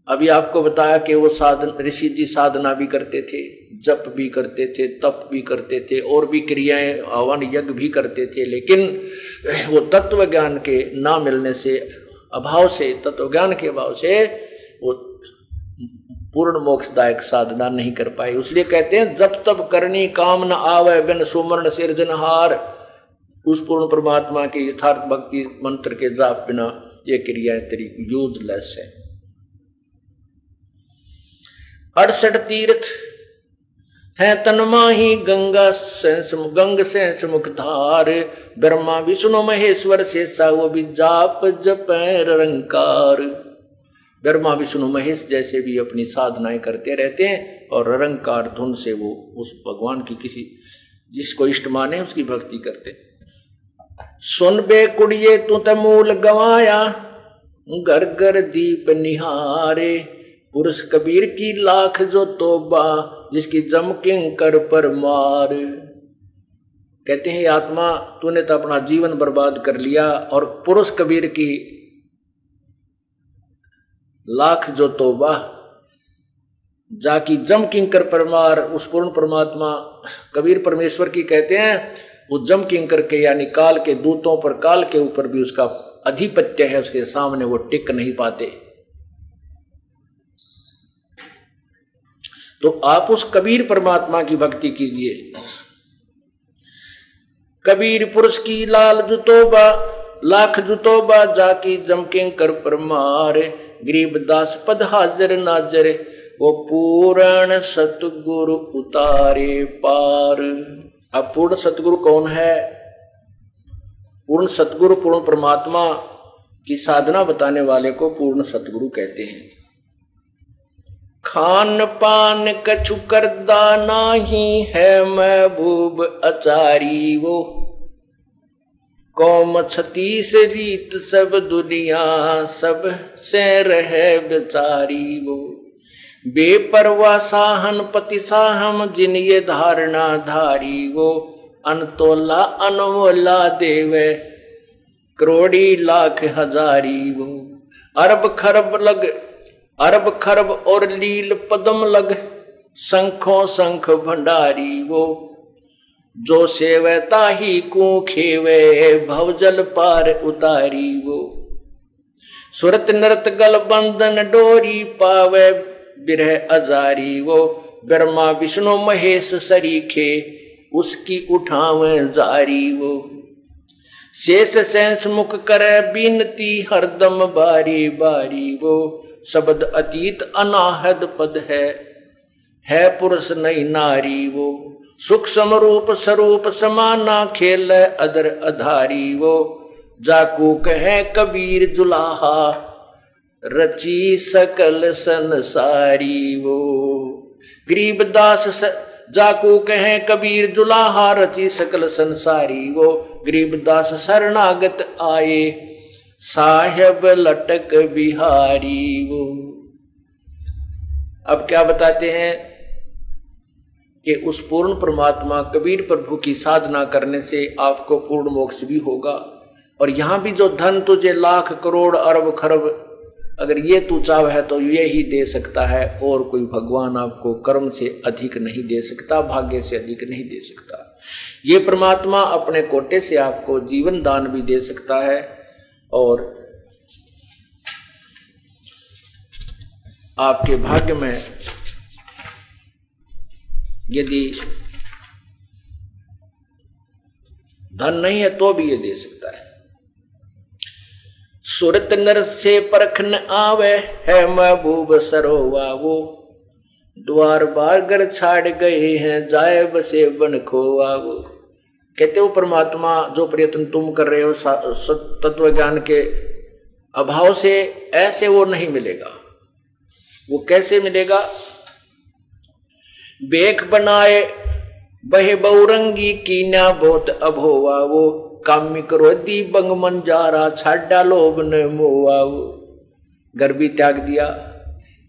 अभी आपको बताया कि वो साधन ऋषि जी साधना भी करते थे, जप भी करते थे, तप भी करते थे, और भी क्रियाएं हवन यज्ञ भी करते थे, लेकिन वो तत्व ज्ञान के ना मिलने से, अभाव से, तत्व ज्ञान के अभाव से वो पूर्ण मोक्षदायक साधना नहीं कर पाए। इसलिए कहते हैं जब तब करनी काम न आवे, बिन सुमरण सिरजनहार। उस पूर्ण परमात्मा के यथार्थ भक्ति मंत्र के जाप बिना ये क्रियाएं तेरी यूजलेस है। 68 तीर्थ है तन्माही, गंग से मुख धार, ब्रह्मा विष्णु महेश्वर शेषा, वो भी जाप जपै रंकार। ब्रह्मा विष्णु महेश जैसे भी अपनी साधनाएं करते रहते हैं, और रंकार धुन से वो उस भगवान की किसी जिसको इष्ट माने उसकी भक्ति करते। सुन बे कुड़िए तू त मूल गवाया, घर घर दीप निहारे, पुरुष कबीर की लाख जो तोबा, जिसकी जम किंकर पर मार। कहते हैं आत्मा तूने तो अपना जीवन बर्बाद कर लिया, और पुरुष कबीर की लाख जो तोबा, जाकी जम किंकर परमार, उस पूर्ण परमात्मा कबीर परमेश्वर की कहते हैं, वो जम किंकर के यानी काल के दूतों पर, काल के ऊपर भी उसका अधिपत्य है, उसके सामने वो टिक नहीं पाते। तो आप उस कबीर परमात्मा की भक्ति कीजिए। कबीर पुरुष की लाल जुतोबा, लाख जुतोबा, जाकी जम किंकर परमार, गरीबदास पद हाजर नाजर, वो पूर्ण सतगुरु उतारे पार। अब पूर्ण सतगुरु कौन है? पूर्ण सतगुरु पूर्ण परमात्मा की साधना बताने वाले को पूर्ण सतगुरु कहते हैं। खान पान कछु करदा नाही है महबूब अचारी, वो कौम छतीस रीत सब दुनिया सब से रहे बेचारी, वो बेपरवाह साहन पति साहम जिन ये धारणा धारी, वो अनतोला अनमोला देवे करोड़ी लाख हजारी, वो अरब खरब लग, अरब खरब और लील पदम लग, शंखों शंख भंडारी, वो जो सेवता ही को खेवे भवजल पार उतारी, वो सुरत नृत गल बंधन डोरी पावे बिरह अजारी, वो ब्रह्मा विष्णु महेश सरीखे उसकी उठावे जारी, वो शेष सेंस मुख करे बीनती हरदम बारी बारी, वो शब्द अतीत अनाहद पद है पुरुष नहीं नारी, वो सुख समरूप स्वरूप समाना खेल अदर अधारी, वो जाकू कहे कबीर जुलाहा रची सकल संसारी, वो गरीबदास जाकू कहे कबीर जुलाहा रची सकल संसारी, वो गरीबदास शरणागत आए साहेब लटक बिहारी, वो। अब क्या बताते हैं कि उस पूर्ण परमात्मा कबीर प्रभु की साधना करने से आपको पूर्ण मोक्ष भी होगा, और यहां भी जो धन तुझे लाख करोड़ अरब खरब अगर ये तू चाव है तो ये ही दे सकता है, और कोई भगवान आपको कर्म से अधिक नहीं दे सकता, भाग्य से अधिक नहीं दे सकता। ये परमात्मा अपने कोटे से आपको जीवन दान भी दे सकता है, और आपके भाग्य में यदि धन नहीं है तो भी ये दे सकता है। सुरत नर से परख न आवे है महबूब सरोवा, वो द्वार बार घर छाड़ गए हैं जाए बसे बन खोवा, वो कहते हो परमात्मा जो प्रयत्न तुम कर रहे हो तत्व ज्ञान के अभाव से, ऐसे वो नहीं मिलेगा। वो कैसे मिलेगा? बेख बनाए बहे बहुरंगी कीन्या बहुत अभोवा, वो कामी क्रोधी बंग मन जारा छाड़ा लोभ न मोवा, वो घर भी त्याग दिया।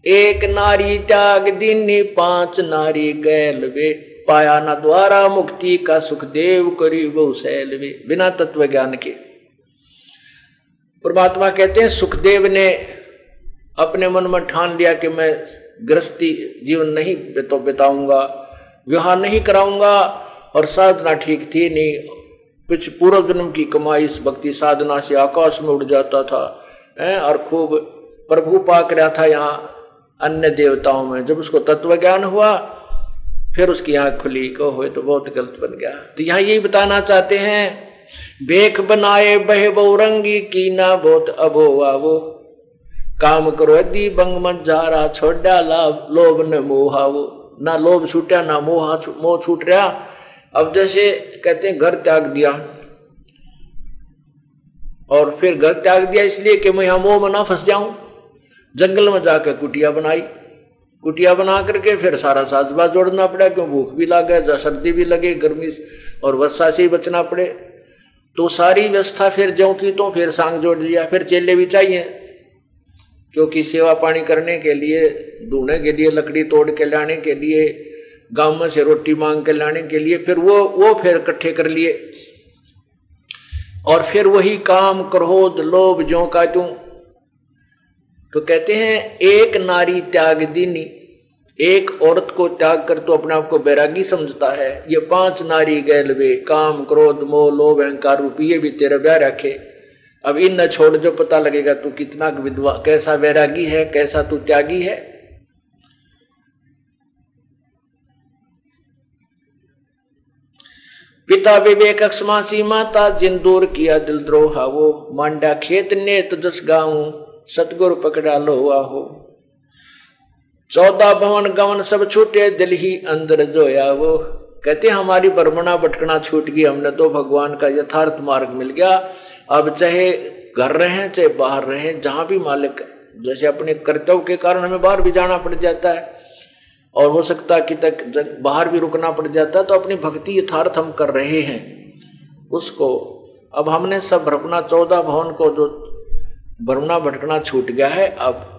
एक नारी त्याग दीनी पांच नारी गैल वे, पाया न द्वारा मुक्ति का सुखदेव करी बहु सैल वे। बिना तत्व ज्ञान के परमात्मा कहते हैं सुखदेव ने अपने मन में ठान लिया कि मैं गृहस्थी जीवन नहीं बिताऊंगा, विवाह नहीं कराऊंगा, और साधना ठीक थी नहीं, कुछ पूर्व जन्म की कमाई इस भक्ति साधना से आकाश में उड़ जाता था और खूब प्रभु पाक रहा था यहाँ अन्य देवताओं में। जब उसको तत्व ज्ञान हुआ फिर उसकी आंख खुली को हो तो बहुत गलत बन गया। तो यहाँ यही बताना चाहते हैं, बेख बनाए बहे बहुरंगी कीना बहुत अभोवा, वो काम करो यदि बंग मत जारा छोड़ा लोभ न मोहा, वो ना लोभ छूटा ना मोह छूट रहा। अब जैसे कहते हैं घर त्याग दिया, और फिर घर त्याग दिया इसलिए कि मैं यहां मोह में ना फंस जाऊं, जंगल में जाकर कुटिया बनाई, कुटिया बना करके फिर सारा साजबाज जोड़ना पड़ा, क्यों भूख भी लगे, सर्दी भी लगे, गर्मी और वर्षा से ही बचना पड़े। तो सारी व्यवस्था फिर ज्यों की तो फिर सांग जोड़ लिया। फिर चेले भी चाहिए, क्योंकि सेवा पानी करने के लिए, ढूंढने के लिए, लकड़ी तोड़ के लाने के लिए, गांव में से रोटी मांग के लाने के लिए, फिर वो फिर इकट्ठे कर लिए, और फिर वही काम क्रोध लोभ ज्यों का त्यों। तो कहते हैं एक नारी त्याग दीनी, एक औरत को त्याग कर तो अपने आप को बैरागी समझता है। ये 5 नारी गैल वे, काम क्रोध मोह लोभ अहंकार रूपी, ये भी तेरा ब्याह रखे। अब इन न छोड़, जो पता लगेगा तू कितना विधवा, कैसा वैरागी है, कैसा तू त्यागी है। पिता विवेक अक्षमासी माता, जिन दूर किया दिल द्रोहा वो, मांडा खेत नेत जस गाऊं, सतगुरु पकड़ा लो आहो। 14 भवन गवन सब छूटे, दिल ही अंदर जोया वो। कहते हमारी भ्रमणा भटकना छूट गई, हमने तो भगवान का यथार्थ मार्ग मिल गया। अब चाहे घर रहे चाहे बाहर रहे, जहां भी मालिक, जैसे अपने कर्तव्य के कारण हमें बाहर भी जाना पड़ जाता है और हो सकता है कि तक बाहर भी रुकना पड़ जाता है, तो अपनी भक्ति यथार्थ हम कर रहे हैं उसको। अब हमने सब अपना 14 भवन को जो भ्रमणा भटकना छूट गया है, अब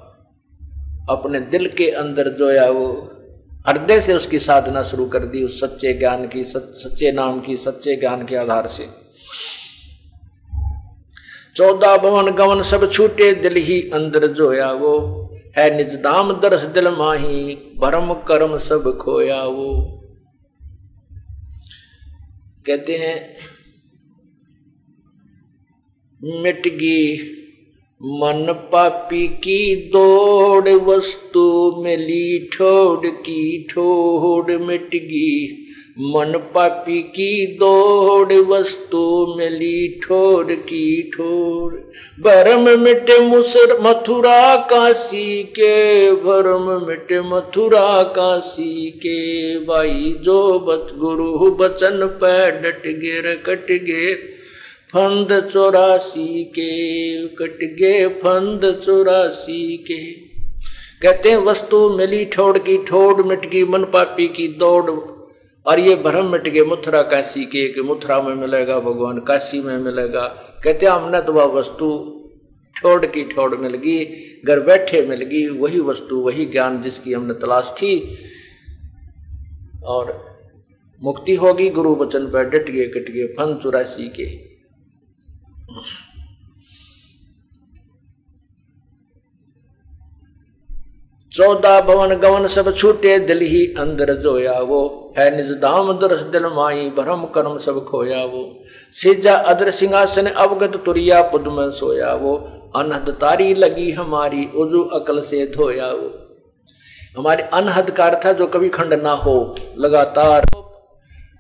अपने दिल के अंदर जो है वो हृदय से उसकी साधना शुरू कर दी, उस सच्चे ज्ञान की, सच्चे नाम की, सच्चे ज्ञान के आधार से। 14 भवन गवन सब छूटे, दिल ही अंदर जोया वो, है निज धाम दरस दिल माही, भरम कर्म सब खोया वो। कहते हैं मिट गई मन पापी की दौड़, वस्तु मिली ठोड़ की ठोड़। मिट गई मन पापी की दौड़, वस्तु मिली ठोड़ की ठोड़। भरम मिटे मथुरा काशी के, भरम मिटे मथुरा काशी के। भाई जो बत गुरु बचन पे डट गे रे कट गे फंद 84 के, कट गे फंद 84 के। कहते हैं वस्तु मिली ठोड़ की ठोड़, मिट गई मन पापी की दौड़, और ये भ्रम मिट गए मथुरा काशी के, कि मथुरा में मिलेगा भगवान, काशी में मिलेगा। कहते हैं हमने तो वह वस्तु ठोड़ की ठोड़ मिल गई, घर बैठे मिल गई, वही वस्तु वही ज्ञान जिसकी हमने तलाश थी, और मुक्ति होगी गुरु वचन पर डट गए कट गए फंद 84 के। 14 भवन गवन सब छूटे, दिल ही अंदर जोया वो, है निज धाम दरस दिल माई, भरम कर्म सब खोया वो। सिजा अदर सिंहासन अवगत तुरिया, पुद में सोया वो। अनहद तारी लगी हमारी, उजू अकल से धोया वो। हमारी अनहद का अर्थ है जो कभी खंड ना हो, लगातार।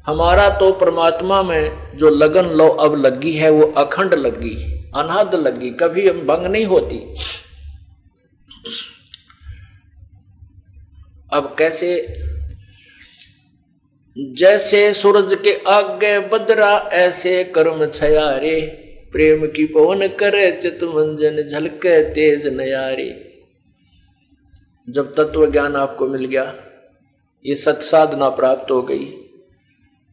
हमारा तो परमात्मा में जो लगन लो अब लगी है वो अखंड लगी, अनहद लगी, कभी भंग नहीं होती। अब कैसे? जैसे सूरज के आगे बदरा, ऐसे कर्म छयारे। प्रेम की पवन करे चित मंजन, झलके तेज नयारे। जब तत्व ज्ञान आपको मिल गया, ये सत्साधना प्राप्त हो गई,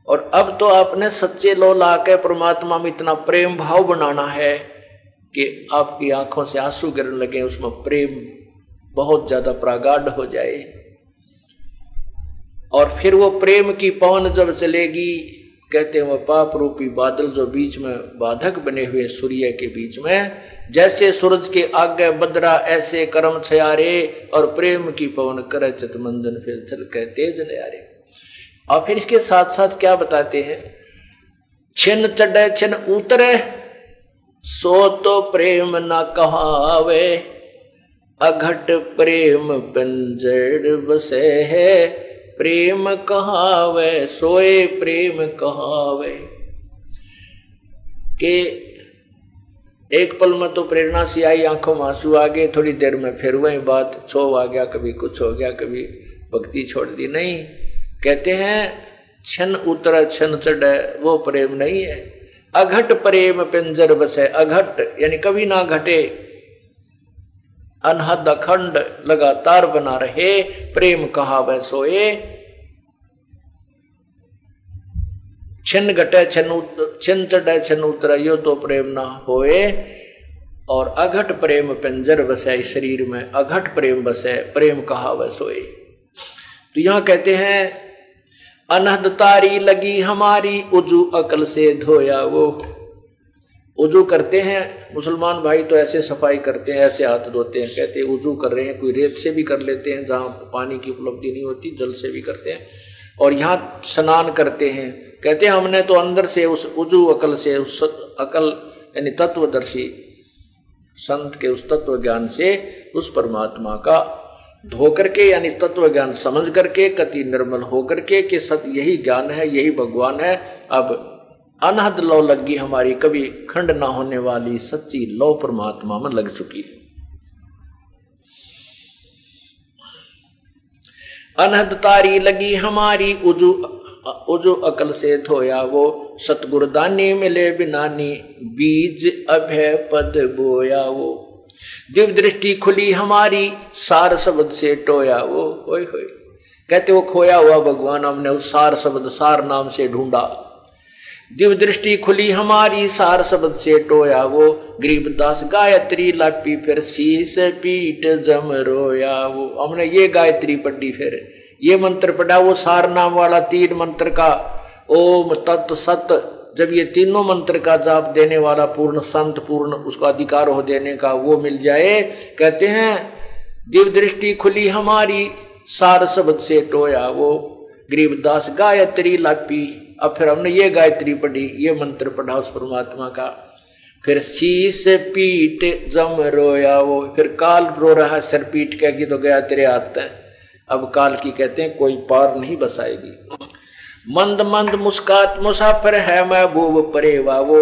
और अब तो आपने सच्चे लो ला के परमात्मा में इतना प्रेम भाव बनाना है कि आपकी आंखों से आंसू गिरने लगे, उसमें प्रेम बहुत ज्यादा प्रागाढ़ हो जाए। और फिर वो प्रेम की पवन जब चलेगी, कहते हैं वो पाप रूपी बादल जो बीच में बाधक बने हुए सूर्य के बीच में, जैसे सूरज के आगे बदरा ऐसे कर्म छयारे, और प्रेम की पवन करे चित मंजन, फिर चल के तेज नयारे। और फिर इसके साथ साथ क्या बताते हैं? छिन चढ़े छिन उतरे, सो तो प्रेम ना कहावे। अघट प्रेम पंजर बसे है, प्रेम कहावे सोए प्रेम कहावे। के एक पल में तो प्रेरणा सी आई, आंखों में आंसू आ गए, थोड़ी देर में फिर वही बात छो आ गया, कभी कुछ हो गया, कभी भक्ति छोड़ दी। नहीं, कहते हैं छन उतर छन चढ़े, वो प्रेम नहीं है। अघट प्रेम पिंजर बसे, अघट यानी कभी ना घटे, अनहद अखंड लगातार बना रहे, प्रेम कहावे सोए। छिन घटे छिन चढ़े छिन उतरे, यो तो प्रेम ना होए। और अघट प्रेम पिंजर बसे, शरीर में अघट प्रेम बसे, प्रेम कहावे सोए। तो यहां कहते हैं अनहद तारी लगी हमारी, उजू अकल से धोया वो। वजू करते हैं मुसलमान भाई तो ऐसे सफाई करते हैं, ऐसे हाथ धोते हैं, कहते हैं वजू कर रहे हैं। कोई रेत से भी कर लेते हैं, जहाँ पानी की उपलब्धि नहीं होती जल से भी करते हैं। और यहाँ स्नान करते हैं, कहते हैं हमने तो अंदर से उस वजू अकल से, उस अकल यानी तत्वदर्शी संत के उस तत्व ज्ञान से उस परमात्मा का धो करके यानी तत्व ज्ञान समझ करके कति निर्मल हो करके कि सत यही ज्ञान है, यही भगवान है। अब अनहद लौ लगी हमारी, कभी खंड ना होने वाली सच्ची लौ परमात्मा में लग चुकी है। अनहद तारी लगी हमारी, उजू अकल से धोया वो, सतगुरु दानी मिले बिनानी, बीज अभय पद बोया वो। दिव्य दृष्टि खुली हमारी, सार शब्द से टोया वो। होय होय, कहते वो खोया हुआ भगवान हमने उस सार शब्द, सार नाम से ढूंढा। दिव्य दृष्टि खुली हमारी, सार शब्द से टोया वो। गरीबदास गायत्री लापी, फिर शीस पीठ जम रोया वो। हमने ये गायत्री पढ़ी, फिर ये मंत्र पढ़ा, वो सार नाम वाला 3 मंत्र का ओम तत् सत। जब ये तीनों मंत्र का जाप देने वाला पूर्ण संत, पूर्ण उसका अधिकार हो देने का वो मिल जाए, कहते हैं दिव्य दृष्टि खुली हमारी, सार शब्द से टोया वो। गरीबदास गायत्री लापी, अब फिर हमने ये गायत्री पढ़ी, ये मंत्र पढ़ा उस परमात्मा का। फिर शीस पीठ जम रोया वो, फिर काल रो रहा है सिर पीठ के कि तो गया तेरे हाथ है। अब काल की कहते हैं कोई पार नहीं बसाएगी। मंद मंद मुस्कात मुसाफिर है महबूब परेवा वो।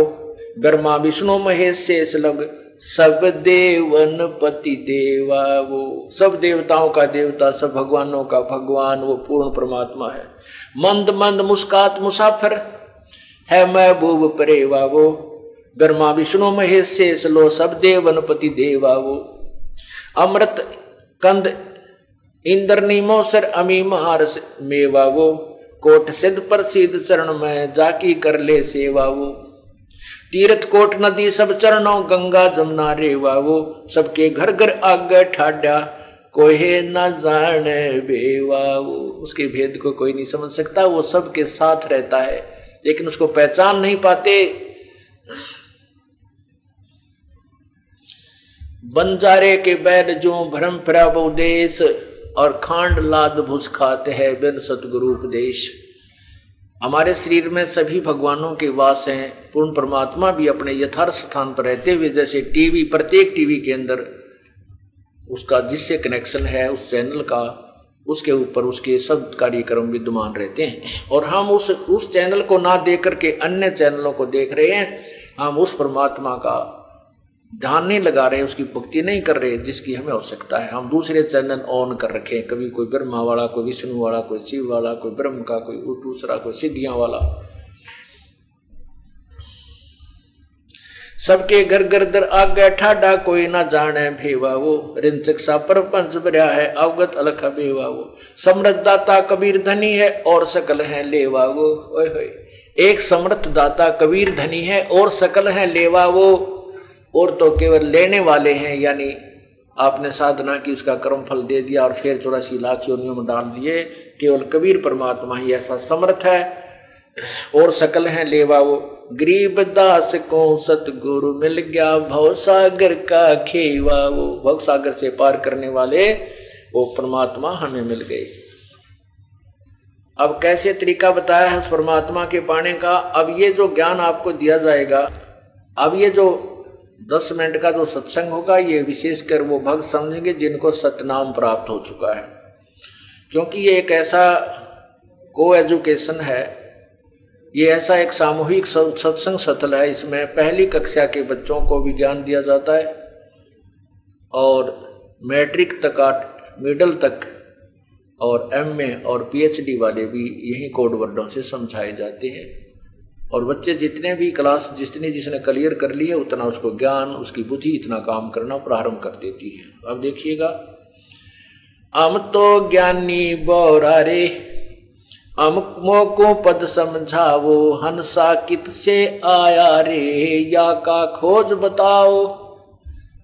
ब्रह्मा विष्णु महेश शेष लग, सब देवन पति देवा वो। सब देवताओं का देवता, सब भगवानों का भगवान वो पूर्ण परमात्मा है। मंद मंद मुस्कात मुसाफिर है महबूब परेवा वो। ब्रह्मा विष्णु महेश शेष लो, सब देवन पति देवा वो। अमृत कंद इंद्रनी मोसर अमी महारस मेवा वो। कोट सिद्ध प्रसिद्ध चरण में जाकी कर ले सेवा वो। तीर्थ कोट नदी सब चरणों, गंगा जमुना रेवा वो। सबके घर घर आगे ठाड्या, कोई न जाने बेवा वो। उसके भेद को कोई नहीं समझ सकता, वो सबके साथ रहता है लेकिन उसको पहचान नहीं पाते। बंजारे के बैल जो भरम फिरा वो देश, और खांड लाद भुस खाते हैं बिन सतगुरु उपदेश। हमारे शरीर में सभी भगवानों के वास हैं। पूर्ण परमात्मा भी अपने यथार्थ स्थान पर रहते हुए, जैसे टीवी, प्रत्येक टीवी के अंदर उसका जिससे कनेक्शन है उस चैनल का, उसके ऊपर उसके सब कार्यक्रम विद्यमान रहते हैं। और हम उस चैनल को ना देख करके अन्य चैनलों को देख रहे हैं। हम उस परमात्मा का ध्यान नहीं लगा रहे, उसकी भक्ति नहीं कर रहे जिसकी हमें आवश्यकता है। हम दूसरे चैनल ऑन कर रखे हैं, कभी कोई ब्रह्मा वाला, कोई विष्णु वाला, कोई शिव वाला, कोई ब्रह्म का, कोई दूसरा, कोई सिद्धियां वाला। सबके घर घर दर आगे ठाडा, कोई ना जाने भेवा वो। रिंचक सा पर पंच भरा है, अवगत अलख बेवा वो। समृद्ध दाता कबीर धनी है, और सकल है लेवा वो। ओए होए, एक समृद्ध दाता कबीर धनी है और सकल है लेवा वो। और तो केवल लेने वाले हैं, यानी आपने साधना की, उसका कर्म फल दे दिया और फिर 84 लाख योनियों में डाल दिए। केवल कबीर परमात्मा ही ऐसा समर्थ है, और सकल है लेवा वो। गरीब दास को सतगुरु मिल गया, भव सागर का खेवा वो। भव सागर से पार करने वाले वो परमात्मा हमें मिल गए। अब कैसे तरीका बताया है उस परमात्मा के पाने का। अब ये जो ज्ञान आपको दिया जाएगा, अब ये जो 10 मिनट का जो सत्संग होगा, ये विशेषकर वो भक्त समझेंगे जिनको सतनाम प्राप्त हो चुका है। क्योंकि ये एक ऐसा को एजुकेशन है, ये ऐसा एक सामूहिक सत्संग सतल है। इसमें पहली कक्षा के बच्चों को भी ज्ञान दिया जाता है, और मैट्रिक तक, मिडल तक, और एमए और पीएचडी वाले भी यही कोड वर्डों से समझाए जाते हैं। और बच्चे जितने भी क्लास जिसने क्लियर कर ली है, उतना उसको ज्ञान, उसकी बुद्धि इतना काम करना प्रारंभ कर देती है। अब देखिएगा, हम तो ज्ञानी बौरारे, अमुक को पद समझावो, हंसा कित से आया रे, या का खोज बताओ।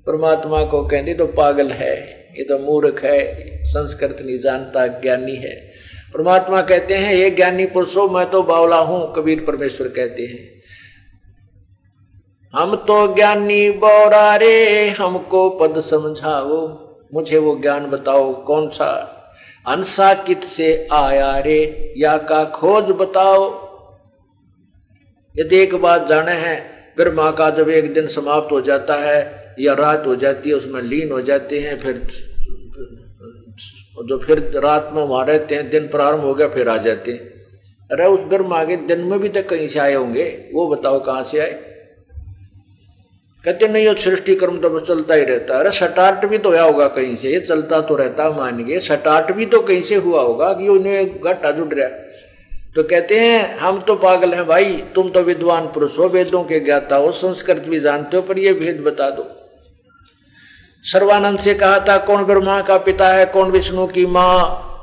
परमात्मा को कहते तो पागल है, ये तो मूर्ख है, संस्कृत नहीं जानता, ज्ञानी है। परमात्मा कहते हैं हे ज्ञानी पुरुषों, मैं तो बावला हूं। कबीर परमेश्वर कहते हैं हम तो ज्ञानी बौरा रे, हमको पद समझाओ, मुझे वो ज्ञान बताओ कौन सा, अंसा कित से आया रे, या का खोज बताओ। यदि एक बात जाने है, ब्रह्मा का जब एक दिन समाप्त हो जाता है या रात हो जाती है, उसमें लीन हो जाते हैं, फिर जो फिर रात में वहां रहते हैं, दिन प्रारंभ हो गया फिर आ जाते हैं। अरे उस ब्रह्मा के दिन में भी तो कहीं से आए होंगे, वो बताओ कहां से आए। कहते नहीं, सृष्टि कर्म तो चलता ही रहता है। अरे स्टार्ट भी तो हुआ होगा कहीं से, ये चलता तो रहता मान गए, स्टार्ट भी तो कहीं से हुआ होगा कि उन्हें घाटा जुड़ रहा। तो कहते हैं हम तो पागल हैं भाई, तुम तो विद्वान पुरुष हो, वेदों के ज्ञाता हो, संस्कृत भी जानते हो, पर ये भेद बता दो। सर्वानंद से कहा था कौन ब्रह्मा का पिता है, कौन विष्णु की माँ,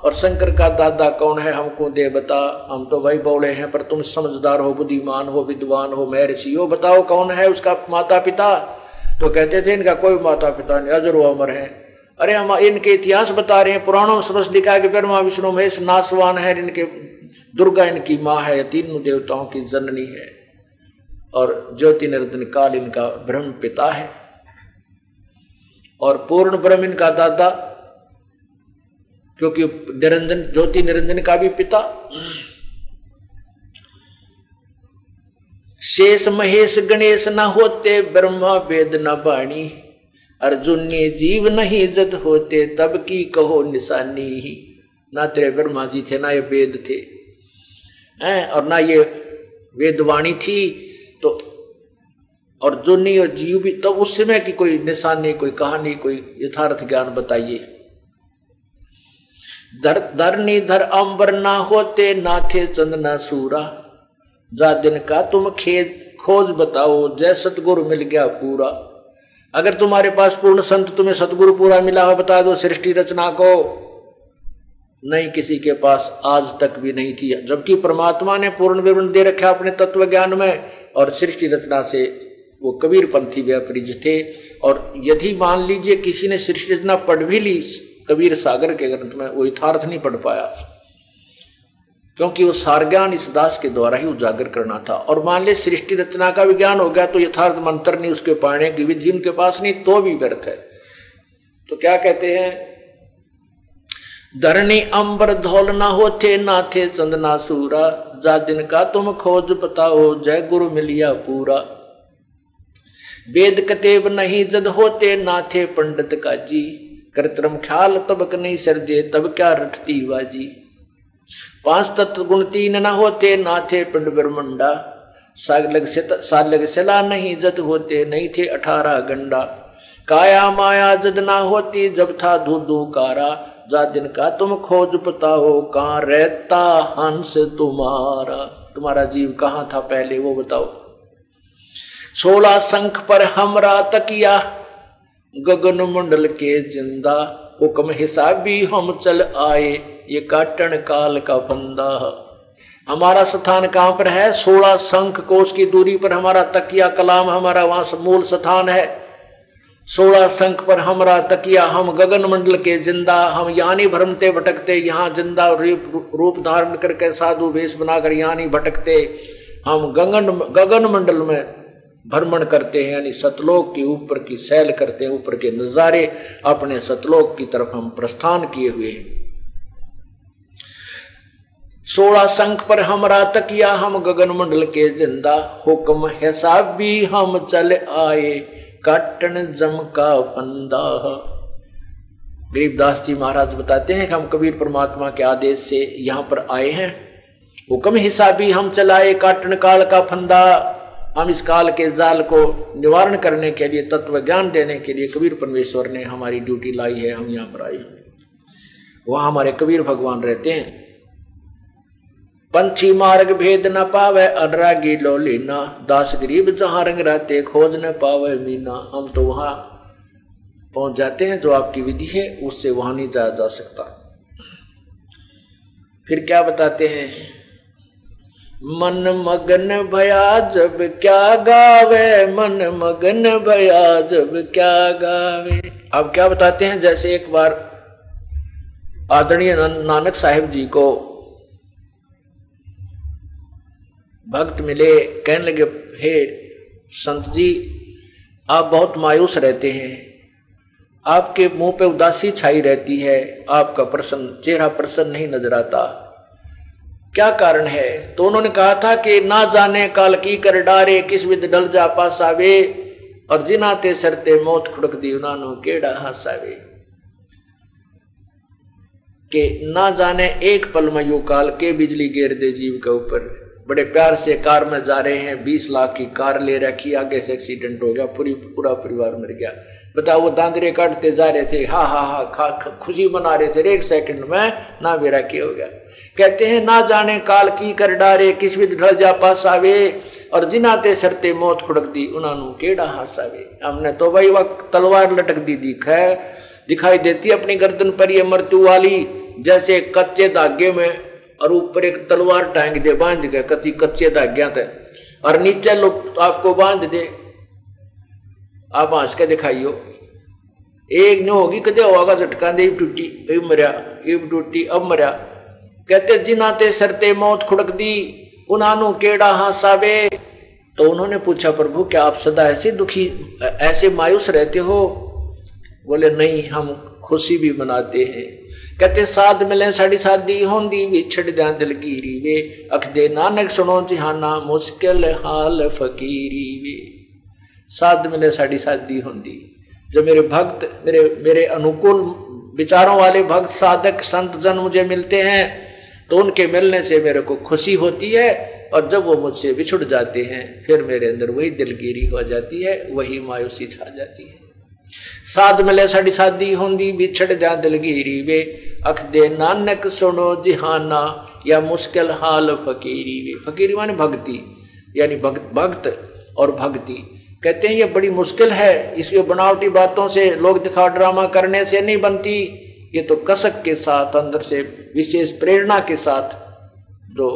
और शंकर का दादा कौन है, हमको दे बता। हम तो भाई बौड़े हैं, पर तुम समझदार हो, बुद्धिमान हो, विद्वान हो, महर्षि हो, बताओ कौन है उसका माता पिता। तो कहते थे इनका कोई माता पिता नहीं, अजर व अमर है। अरे हम इनके इतिहास बता रहे हैं, पुराणों में समझ लिखा है कि ब्रह्मा विष्णु महेश नासवान है, इनके दुर्गा इनकी माँ है, तीनों देवताओं की जननी है, और ज्योति निरंजन काल इनका ब्रह्म पिता है, और पूर्ण ब्रह्म इनका दादा, क्योंकि निरंजन ज्योति निरंजन का भी पिता। शेष महेश गणेश न होते, ब्रह्मा वेद न बाणी, अर्जुन ने जीव नहीं जत होते, तब की कहो निशानी ही। ना तेरे ब्रह्मा जी थे, ना ये वेद थे, और ना ये वेदवाणी थी, तो अर्जुनी और जीव भी, तो उस समय की कोई निशानी, कोई कहानी, कोई यथार्थ ज्ञान बताइए। धरनी धर अंबर ना होते, ना थे चंद ना सूरा, जा दिन का तुम खेद खोज बताओ, जय सतगुरु मिल गया पूरा। अगर तुम्हारे पास पूर्ण संत तुम्हें सतगुरु पूरा मिला हो, बता दो सृष्टि रचना को। नहीं, किसी के पास आज तक भी नहीं थी, जबकि परमात्मा ने पूर्ण विवरण दे रखा अपने तत्व ज्ञान में, और सृष्टि रचना से वो कबीर पंथी व्यापरिज थे। और यदि मान लीजिए किसी ने सृष्टि रचना पढ़ भी ली कबीर सागर के ग्रंथ में, वो यथार्थ नहीं पढ़ पाया, क्योंकि वो सार ज्ञान इस दास के द्वारा ही उजागर करना था। और मान ले सृष्टि रचना का विज्ञान हो गया, तो यथार्थ मंत्र नहीं, उसके पाने की विधि उनके पास नहीं, तो भी व्यर्थ है। तो क्या कहते हैं, धरणी अंबर धौल ना होते, ना थे चंद ना सूरा, जा दिन का तुम खोज बताओ, जय गुरु मिलिया पूरा। वेद कतेब नहीं जद होते, ना थे पंडित का जी, कृत्रिम ख्याल तबक नहीं सर्जे, तब क्या रटती बाजी। पांच तत्व गुण तीन न होते, ना थे पिंड ब्रह्मंडा, सालग सिला नहीं जद होते, नहीं थे 18 गंडा। काया माया जद ना होती, जब था धूधू कारा, जा दिन का तुम खोज बताओ, कहाँ रहता हंस तुम्हारा। तुम्हारा जीव कहाँ था पहले, वो बताओ। 16 शंख पर हमरा तकिया, गगन मंडल के जिंदा, हुक्म हिसाबी हम चल आए, ये काटन काल का फंदा। हमारा स्थान कहां पर है, 16 शंख कोष की दूरी पर हमारा तकिया कलाम, हमारा वहां मूल स्थान है। 16 शंख पर हमारा तकिया, हम गगन मंडल के जिंदा, हम यहाँ नहीं भ्रमते भटकते, यहाँ जिंदा रूप धारण करके साधु वेश बनाकर यहाँ नहीं भटकते, हम गगन मंडल में भ्रमण करते हैं, यानी सतलोक के ऊपर की सैल करते हैं, ऊपर के नजारे, अपने सतलोक की तरफ हम प्रस्थान किए हुए हैं। 16 शंख पर हमरा तकिया, हम गगन मंडल के जिंदा, हुक्म हिसाब भी हम चल आए, काटन जम का फंदा। गरीबदास जी महाराज बताते हैं कि हम कबीर परमात्मा के आदेश से यहाँ पर आए हैं, हुक्म हिसाबी हम चलाए, काटन काल का फंदा। हम इस काल के जाल को निवारण करने के लिए, तत्व ज्ञान देने के लिए कबीर परमेश्वर ने हमारी ड्यूटी लाई है, हम यहाँ पर आए। वहां हमारे कबीर भगवान रहते हैं। पंछी मार्ग भेद न पावे, अनुरागी लो लीना, दास गरीब जहां रंग रहते, खोज न पावे मीना। हम तो वहां पहुंच जाते हैं, जो आपकी विधि है उससे वहां नहीं जाया जा सकता। फिर क्या बताते हैं, मन मगन भया जब क्या गावे, मन मगन भया जब क्या गावे। अब क्या बताते हैं, जैसे एक बार आदरणीय नानक साहिब जी को भक्त मिले, कहने लगे हे संत जी आप बहुत मायूस रहते हैं, आपके मुंह पे उदासी छाई रहती है, आपका चेहरा प्रसन्न नहीं नजर आता, क्या कारण है? तो उन्होंने कहा था कि ना जाने काल की कर डारे, किस विद ढल जा पासावे, और जिनाते सरते मौत खुड़क दी उनानो केड़ा हासावे। कि ना जाने एक पल में यू काल के बिजली गिर दे जीव के ऊपर। बड़े प्यार से कार में जा रहे हैं, 20 लाख की कार ले रखी, आगे से एक्सीडेंट हो गया, पूरा परिवार मर गया। बताओ, वो दांतरे काटते जा रहे थे, हा हा हा खुशी मना रहे थे, 1 सेकंड में ना बेरा के हो गया। कहते हैं ना जाने काल की कर डारे, किस विद ढल जा पासावे, और जिनाते सरते मौत खुड़क दी उनानू केड़ा हासावे। हमने तो भाई वह तलवार लटक दी दिखाई देती अपनी गर्दन पर, ये मृत्यु वाली, जैसे कच्चे धागे में और ऊपर एक तलवार टांग दे बांध के, कच्चे धाग्या थे, और नीचे लोग आपको बांध दे, आप हंस के दिखाइयो, एक न होगी कदे होगा झटका दे टूटी, अब मरिया, अब टूटी, अब मरिया। कहते जिनाते सरते मौत खुड़क दी उन्हानू केड़ा हासावे। तो उन्होंने पूछा, प्रभु क्या आप सदा ऐसे दुखी, ऐसे मायूस रहते हो? बोले नहीं, हम खुशी भी मनाते हैं। कहते साध मिले साड़ी शादी होंदी, विछड़ दिया दिलगीरी वे, अख दे नानक सुनो जिहाना, मुश्किल हाल फकीरी वे। साध मिले साड़ी शादी होंदी, जब मेरे भक्त, मेरे अनुकूल विचारों वाले भक्त साधक संत जन मुझे मिलते हैं, तो उनके मिलने से मेरे को खुशी होती है, और जब वो मुझसे बिछुड़ जाते हैं, फिर मेरे अंदर वही दिलगीरी हो जाती है, वही मायूसी छा जाती है। साध मिले साड़ी शादी होंदी, बिछड़ जा दिलगीरी वे, अख दे नानक सुनो जिहाना, या मुश्किल हाल फकीरी वे। फकीरी माने भक्ति, यानी भक्त और भक्ति। कहते हैं ये बड़ी मुश्किल है, इसलिए बनावटी बातों से, लोग दिखा ड्रामा करने से नहीं बनती, ये तो कसक के साथ, अंदर से विशेष प्रेरणा के साथ जो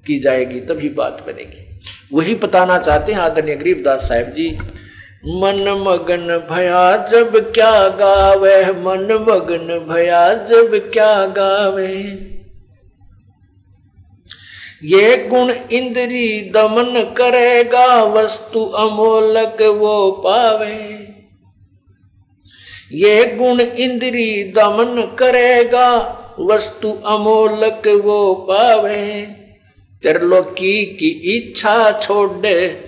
की जाएगी तभी बात बनेगी। वही बताना चाहते हैं आदरणीय गरीबदास साहब जी। मन मगन भया जब क्या गावे, मन मगन भया जब क्या गावे, ये गुण इंद्री दमन करेगा, वस्तु अमोलक वो पावे। ये गुण इंद्री दमन करेगा, वस्तु अमोलक वो पावे। त्रिलोकी की इच्छा छोड़े,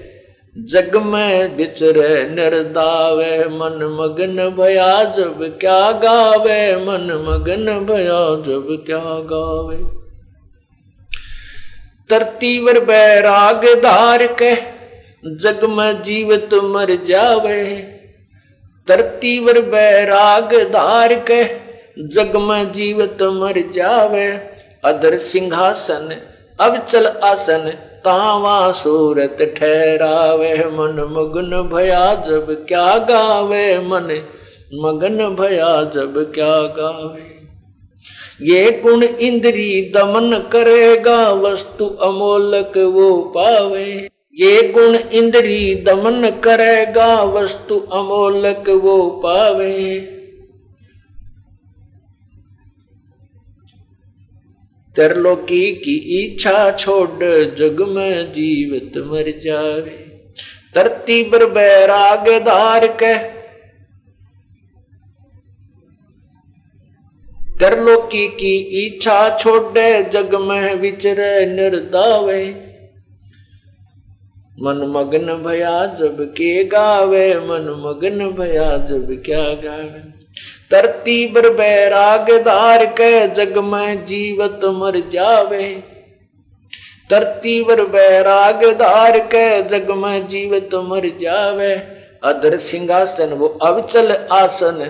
जग में विचरे निर्दावे, मन मगन भया जब क्या गावे, मन मगन भया जब क्या गावे। तरतीवर बैराग धार के, जग में जीवित मर जावे। तरतीवर बैराग धार के, जग में जीवित मर जावे। अदर सिंहासन अब चल आसन, तावा सूरत ठहरावे। मन मगन भया जब क्या गावे, मन मगन भया जब क्या गावे। ये गुण इंद्री दमन करेगा, वस्तु अमोलक वो पावे। ये गुण इंद्री दमन करेगा, वस्तु अमोलक वो पावे। त्रिलोकी की इच्छा छोड़, जग में जीवित मर जावे। तरतीबर बैराग धार के, त्रिलोकी की इच्छा छोड़े, जग में विचरे निर्दावे। मन मगन भया जब के गावे, मन मगन भया जब क्या गावे। तरतीबर बैराग धार के, जग में जीवत मर जावे। तरतीबर बैराग धार के, जग में जीवत मर जावे। अदर सिंहासन वो अवचल आसन,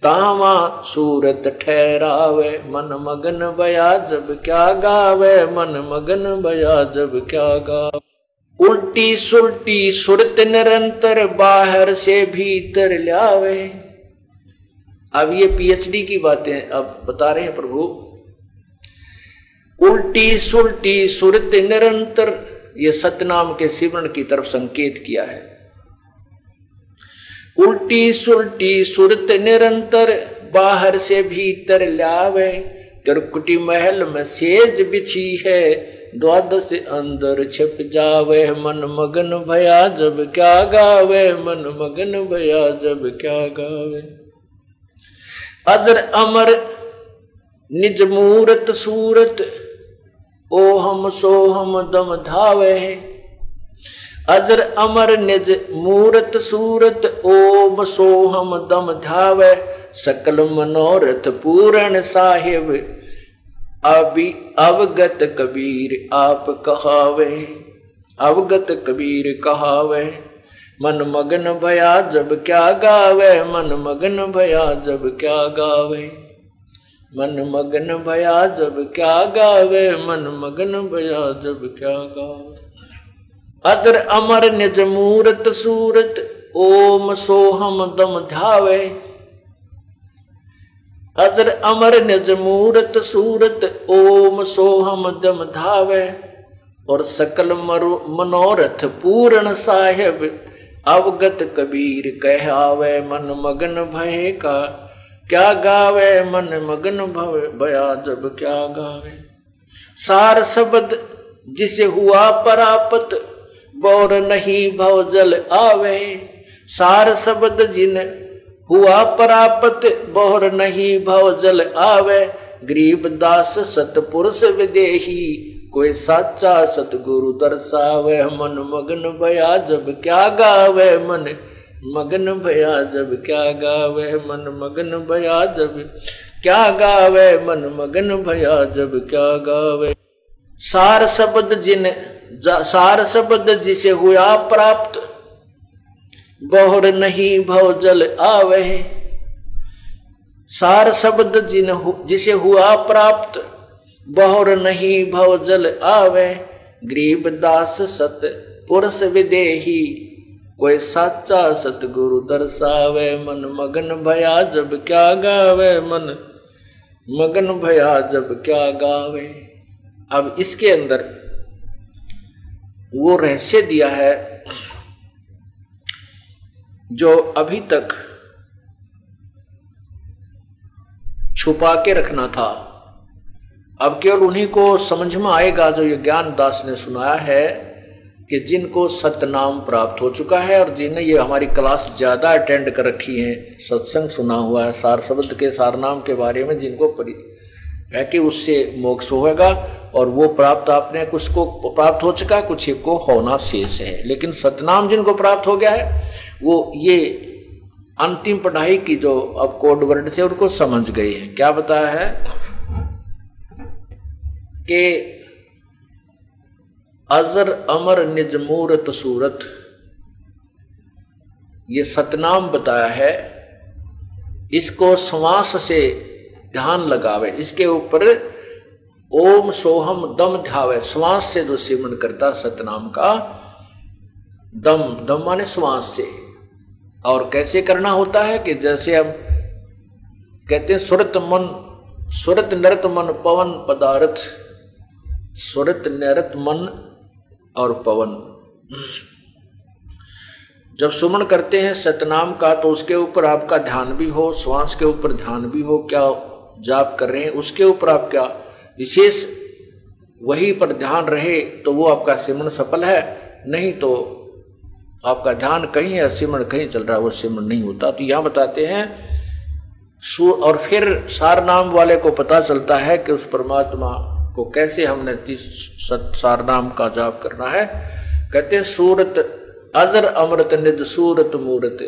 तावा सूरत ठहरावे। मन मगन भया जब क्या गावे, मन मगन भया जब क्या गावे। उल्टी सुल्टी सुरत निरंतर, बाहर से भीतर लावे। अब ये पीएचडी की बातें अब बता रहे हैं प्रभु। उल्टी सुल्टी सुरत निरंतर, ये सतनाम के सिमरण की तरफ संकेत किया है। उल्टी सुल्टी सुरत निरंतर, बाहर से भीतर लावे। त्रिकुटी महल में सेज बिछी है, द्वादश अंदर छिप जावे, मन मगन भया जब क्या गावे, मन मगन भया जब क्या गावे। अजर अमर निज मूरत सूरत, ओ हम सो हम दम धावे। अजर अमर निज मूरत सूरत, ओम सो हम दम धावे। सकल मनोरथ पूर्ण साहिब, अभी अवगत कबीर आप कहावे। अवगत कबीर कहावे, मन मगन भया जब क्या गावे, मन मगन भया जब क्या गावे। मन मगन भया जब क्या गावे, मन मगन भया जब क्या गावे। अजर अमर निज मूरत सूरत, ओम सो हम दम धावे। अजर अमर निज मूरत सूरत, ओम सो हम दम धावे। और सकल मनोरथ पूर्ण साहिब, अवगत कबीर कहावे। मन मगन भय का क्या गावे, मन मगन भया जब क्या गावे। सार शब्द जिसे हुआ परापत, बौर नहीं भव जल आवे। सार शब्द जिन हुआ परापत, बौर नहीं भव जल आवे। गरीब दास सतपुरुष विदेही, कोई साचा सतगुरु दर्शावे। मन मगन भया जब क्या गावे, मन मगन भया जब क्या गावे। मन मगन भया जब क्या गावे, मन मगन भया जब क्या गावे। सार शब्द जिसे हुआ प्राप्त, बहुर नहीं भव जल आवे। सार शब्द जिसे हुआ प्राप्त, बहुर नहीं भव जल आवे। गरीब दास सत पुरुष विदेही, कोई साचा सतगुरु दर्शावे। मन मगन भया जब क्या गावे, मन मगन भया जब क्या गावे। अब इसके अंदर वो रहस्य दिया है जो अभी तक छुपा के रखना था। अब केवल उन्हीं को समझ में आएगा जो ये ज्ञान दास ने सुनाया है, कि जिनको सतनाम प्राप्त हो चुका है और जिन्हें ये हमारी क्लास ज्यादा अटेंड कर रखी है, सत्संग सुना हुआ है, सार शब्द के सारनाम के बारे में जिनको है कि उससे मोक्ष होगा। और वो प्राप्त आपने कुछ को प्राप्त हो चुका, कुछ को होना शेष है। लेकिन सतनाम जिनको प्राप्त हो गया है, वो ये अंतिम पढ़ाई की जो अब कोड वर्ड से उनको समझ गई है। क्या बताया है कि अजर अमर निज मूरत सूरत, ये सतनाम बताया है। इसको श्वास से ध्यान लगावे, इसके ऊपर ओम सोहम दम ध्यावे। श्वास से जो सिमरन करता सतनाम का, दम दम माने श्वास से। और कैसे करना होता है कि जैसे हम कहते हैं सुरत नरत मन पवन पदार्थ, सुरत नरत मन और पवन। जब सुमन करते हैं सतनाम का तो उसके ऊपर आपका ध्यान भी हो, श्वास के ऊपर ध्यान भी हो, क्या जाप कर रहे हैं उसके ऊपर आप क्या विशेष वही पर ध्यान रहे तो वो आपका सिमरन सफल है। नहीं तो आपका ध्यान कहीं है, सिमरन कहीं चल रहा है, वो सिमरन नहीं होता। तो यहां बताते हैं और फिर सार नाम वाले को पता चलता है कि उस परमात्मा को कैसे हमने सार नाम का जाप करना है। कहते हैं सूरत अजर अमृत निज सूरत मूरत।